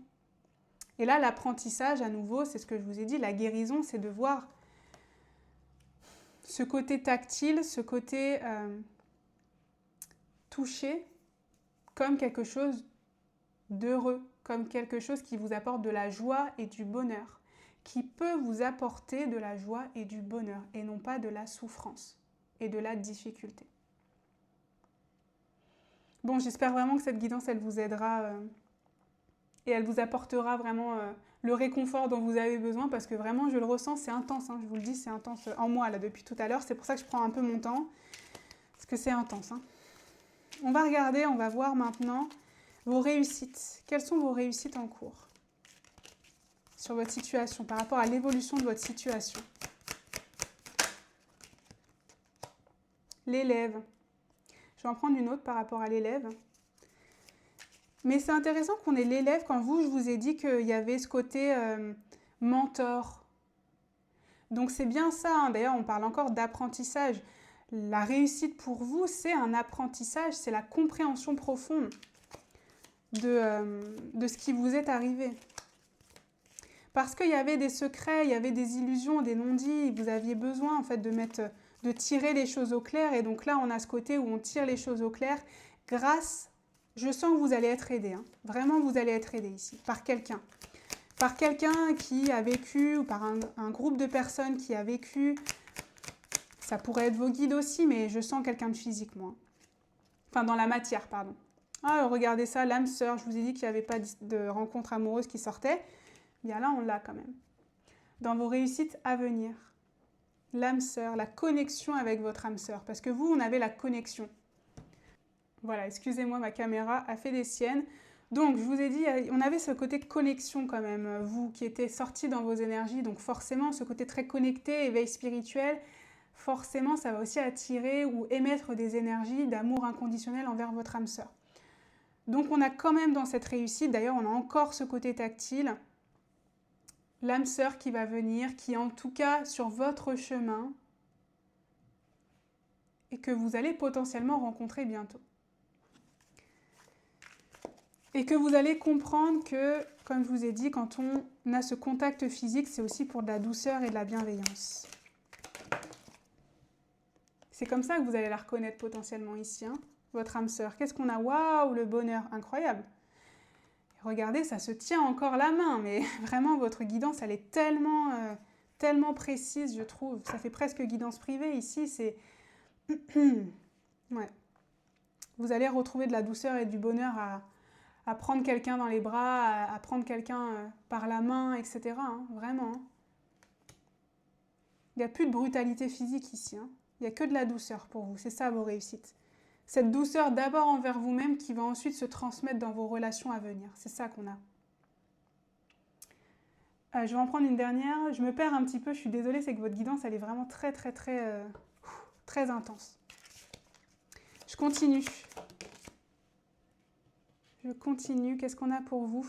Speaker 1: Et là, l'apprentissage, à nouveau, c'est ce que je vous ai dit, la guérison, c'est de voir ce côté tactile, ce côté touché, comme quelque chose d'heureux, comme quelque chose qui vous apporte de la joie et du bonheur, qui peut vous apporter de la joie et du bonheur, et non pas de la souffrance et de la difficulté. Bon, j'espère vraiment que cette guidance, elle vous aidera et elle vous apportera vraiment le réconfort dont vous avez besoin, parce que vraiment, je le ressens, c'est intense, hein, je vous le dis, c'est intense en moi, là, depuis tout à l'heure. C'est pour ça que je prends un peu mon temps, parce que c'est intense. Hein. On va regarder, on va voir maintenant vos réussites. Quelles sont vos réussites en cours sur votre situation, par rapport à l'évolution de votre situation? L'élève. Je vais en prendre une autre par rapport à l'élève. Mais c'est intéressant qu'on ait l'élève quand je vous ai dit qu'il y avait ce côté mentor. Donc c'est bien ça, hein. D'ailleurs on parle encore d'apprentissage. La réussite pour vous, c'est un apprentissage, c'est la compréhension profonde de ce qui vous est arrivé. Parce qu'il y avait des secrets, il y avait des illusions, des non-dits, vous aviez besoin en fait de tirer les choses au clair. Et donc là, on a ce côté où on tire les choses au clair grâce, je sens que vous allez être aidé, hein. Vraiment vous allez être aidé ici, par quelqu'un. Par quelqu'un qui a vécu, ou par un groupe de personnes qui a vécu. Ça pourrait être vos guides aussi, mais je sens quelqu'un de physique, moi. Enfin, dans la matière, pardon. Ah, regardez ça, l'âme sœur. Je vous ai dit qu'il n'y avait pas de rencontre amoureuse qui sortait. Bien là, on l'a quand même. Dans vos réussites à venir, l'âme sœur, la connexion avec votre âme sœur. Parce que vous, on avait la connexion. Voilà, excusez-moi, ma caméra a fait des siennes. Donc, je vous ai dit, on avait ce côté de connexion quand même, vous qui étiez sortis dans vos énergies. Donc, forcément, ce côté très connecté, éveil spirituel, forcément, ça va aussi attirer ou émettre des énergies d'amour inconditionnel envers votre âme sœur. Donc, on a quand même dans cette réussite, d'ailleurs, on a encore ce côté tactile, l'âme sœur qui va venir, qui en tout cas sur votre chemin et que vous allez potentiellement rencontrer bientôt. Et que vous allez comprendre que, comme je vous ai dit, quand on a ce contact physique, c'est aussi pour de la douceur et de la bienveillance. C'est comme ça que vous allez la reconnaître potentiellement ici, hein, votre âme sœur. Qu'est-ce qu'on a? Waouh, le bonheur, incroyable! Regardez, ça se tient encore la main, mais vraiment, votre guidance, elle est tellement précise, je trouve. Ça fait presque guidance privée ici, c'est... ouais. Vous allez retrouver de la douceur et du bonheur à prendre quelqu'un dans les bras, à prendre quelqu'un par la main, etc. Hein, vraiment. Hein. Il n'y a plus de brutalité physique ici. Hein. Il n'y a que de la douceur pour vous. C'est ça vos réussites. Cette douceur d'abord envers vous-même qui va ensuite se transmettre dans vos relations à venir. C'est ça qu'on a. Je vais en prendre une dernière. Je me perds un petit peu, je suis désolée, c'est que votre guidance, elle est vraiment très intense. Je continue. Qu'est-ce qu'on a pour vous?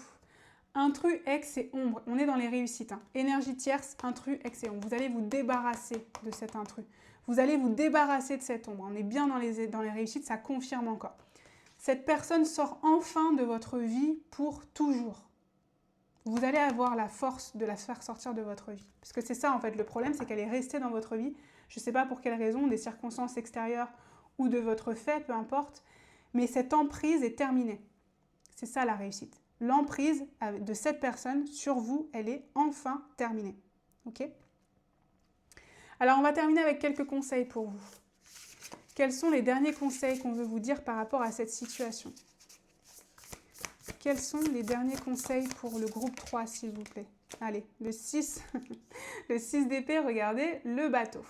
Speaker 1: Intrus, ex et ombre. On est dans les réussites. Hein. Énergie tierce, intrus, ex et ombre. Vous allez vous débarrasser de cet intrus. Vous allez vous débarrasser de cette ombre. On est bien dans les réussites, ça confirme encore. Cette personne sort enfin de votre vie pour toujours. Vous allez avoir la force de la faire sortir de votre vie. Parce que c'est ça, en fait, le problème, c'est qu'elle est restée dans votre vie. Je ne sais pas pour quelle raison, des circonstances extérieures ou de votre fait, peu importe. Mais cette emprise est terminée. C'est ça la réussite. L'emprise de cette personne sur vous, elle est enfin terminée. Ok ? Alors, on va terminer avec quelques conseils pour vous. Quels sont les derniers conseils qu'on veut vous dire par rapport à cette situation? Quels sont les derniers conseils pour le groupe 3, s'il vous plaît? Allez, le 6, le 6 d'épée, regardez, le bateau.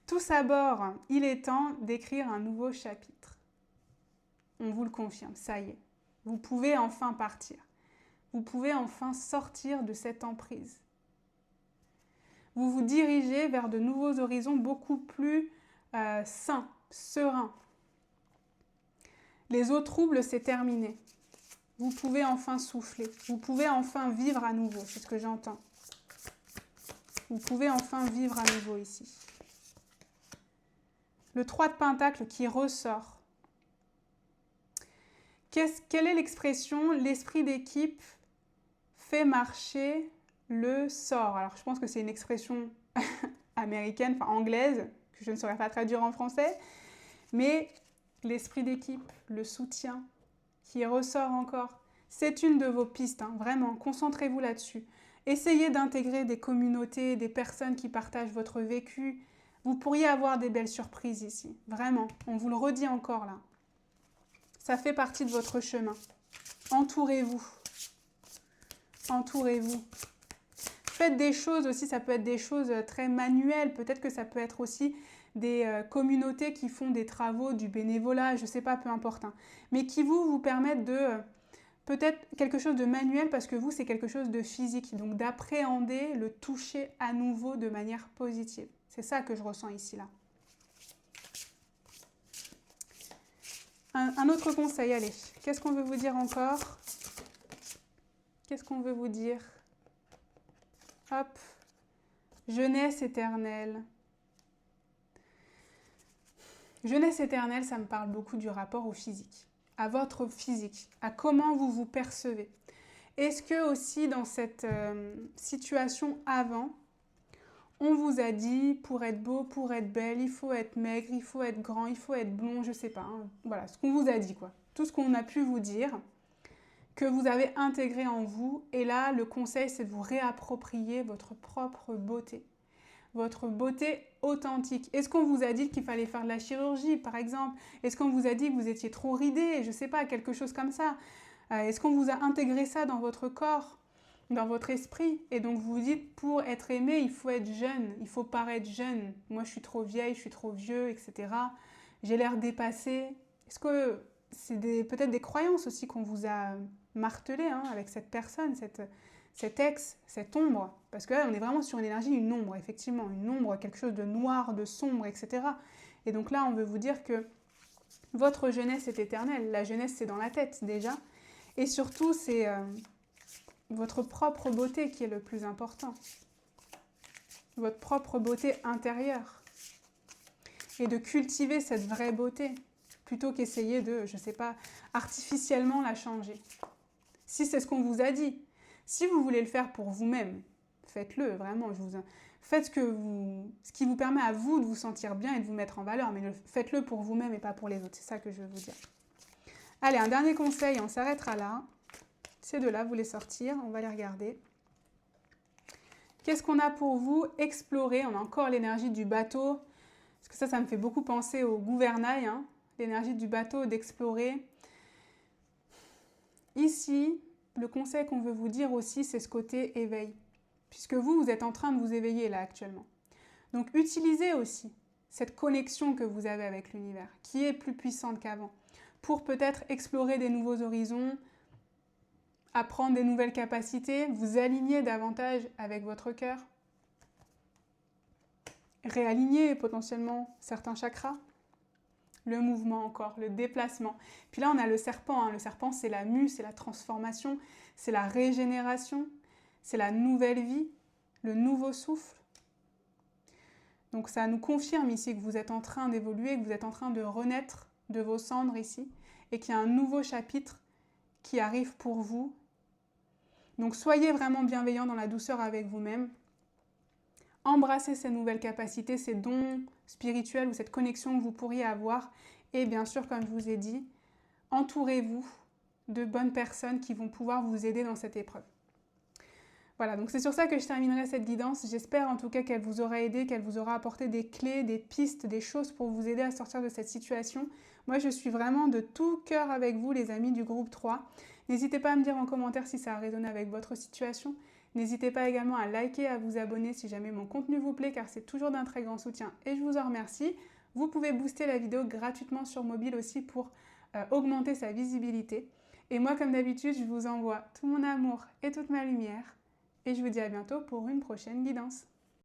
Speaker 1: Tous à bord, il est temps d'écrire un nouveau chapitre. On vous le confirme, ça y est. Vous pouvez enfin partir. Vous pouvez enfin sortir de cette emprise. Vous vous dirigez vers de nouveaux horizons beaucoup plus sains, sereins. Les eaux troubles, c'est terminé. Vous pouvez enfin souffler. Vous pouvez enfin vivre à nouveau, c'est ce que j'entends. Vous pouvez enfin vivre à nouveau ici. Le 3 de Pentacle qui ressort. Quelle est l'expression? L'esprit d'équipe fait marcher le sort. Alors, je pense que c'est une expression américaine, enfin anglaise, que je ne saurais pas traduire en français. Mais l'esprit d'équipe, le soutien, qui ressort encore. C'est une de vos pistes, hein, vraiment, concentrez-vous là-dessus. Essayez d'intégrer des communautés, des personnes qui partagent votre vécu. Vous pourriez avoir des belles surprises ici, vraiment, on vous le redit encore là. Ça fait partie de votre chemin. Entourez-vous. Entourez-vous. Faites des choses aussi, ça peut être des choses très manuelles, peut-être que ça peut être aussi des communautés qui font des travaux, du bénévolat, je ne sais pas, peu importe, hein, mais qui vous permettent de peut-être quelque chose de manuel parce que vous, c'est quelque chose de physique, donc d'appréhender le toucher à nouveau de manière positive. C'est ça que je ressens ici, là. Un autre conseil, allez, qu'est-ce qu'on veut vous dire encore? Qu'est-ce qu'on veut vous dire? Hop, jeunesse éternelle. Jeunesse éternelle, ça me parle beaucoup du rapport au physique, à votre physique, à comment vous vous percevez. Est-ce que aussi dans cette situation avant, on vous a dit, pour être beau, pour être belle, il faut être maigre, il faut être grand, il faut être blond, je sais pas. Hein. Voilà, ce qu'on vous a dit, quoi. Tout ce qu'on a pu vous dire, que vous avez intégré en vous. Et là, le conseil, c'est de vous réapproprier votre propre beauté. Votre beauté authentique. Est-ce qu'on vous a dit qu'il fallait faire de la chirurgie, par exemple? Est-ce qu'on vous a dit que vous étiez trop ridé? Je sais pas, quelque chose comme ça. Est-ce qu'on vous a intégré ça dans votre corps? Dans votre esprit, et donc vous vous dites, pour être aimé, il faut être jeune, il faut paraître jeune. Moi, je suis trop vieille, je suis trop vieux, etc. J'ai l'air dépassé. Est-ce que c'est peut-être des croyances aussi qu'on vous a martelées hein, avec cette personne, cet ex, cette ombre? Parce que là, on est vraiment sur une énergie, une ombre, effectivement, une ombre, quelque chose de noir, de sombre, etc. Et donc là, on veut vous dire que votre jeunesse est éternelle. La jeunesse, c'est dans la tête, déjà. Et surtout, c'est votre propre beauté qui est le plus important. Votre propre beauté intérieure. Et de cultiver cette vraie beauté, plutôt qu'essayer de, je ne sais pas, artificiellement la changer. Si c'est ce qu'on vous a dit. Si vous voulez le faire pour vous-même, faites-le, vraiment. Faites ce qui vous permet à vous de vous sentir bien et de vous mettre en valeur, mais faites-le pour vous-même et pas pour les autres. C'est ça que je veux vous dire. Allez, un dernier conseil, on s'arrêtera là. Ces deux-là, vous les sortir, on va les regarder. Qu'est-ce qu'on a pour vous? Explorer, on a encore l'énergie du bateau, parce que ça me fait beaucoup penser au gouvernail, hein, l'énergie du bateau, d'explorer. Ici, le conseil qu'on veut vous dire aussi, c'est ce côté éveil, puisque vous êtes en train de vous éveiller là actuellement. Donc utilisez aussi cette connexion que vous avez avec l'univers, qui est plus puissante qu'avant, pour peut-être explorer des nouveaux horizons, apprendre des nouvelles capacités, vous aligner davantage avec votre cœur, réaligner potentiellement certains chakras, le mouvement encore, le déplacement. Puis là, on a le serpent. Hein. Le serpent, c'est la mue, c'est la transformation, c'est la régénération, c'est la nouvelle vie, le nouveau souffle. Donc ça nous confirme ici que vous êtes en train d'évoluer, que vous êtes en train de renaître de vos cendres ici, et qu'il y a un nouveau chapitre qui arrive pour vous. Donc soyez vraiment bienveillant dans la douceur avec vous-même. Embrassez ces nouvelles capacités, ces dons spirituels ou cette connexion que vous pourriez avoir. Et bien sûr, comme je vous ai dit, entourez-vous de bonnes personnes qui vont pouvoir vous aider dans cette épreuve. Voilà, donc c'est sur ça que je terminerai cette guidance. J'espère en tout cas qu'elle vous aura aidé, qu'elle vous aura apporté des clés, des pistes, des choses pour vous aider à sortir de cette situation. Moi, je suis vraiment de tout cœur avec vous, les amis du groupe 3. N'hésitez pas à me dire en commentaire si ça a résonné avec votre situation. N'hésitez pas également à liker, à vous abonner si jamais mon contenu vous plaît, car c'est toujours d'un très grand soutien et je vous en remercie. Vous pouvez booster la vidéo gratuitement sur mobile aussi pour augmenter sa visibilité. Et moi, comme d'habitude, je vous envoie tout mon amour et toute ma lumière. Et je vous dis à bientôt pour une prochaine guidance.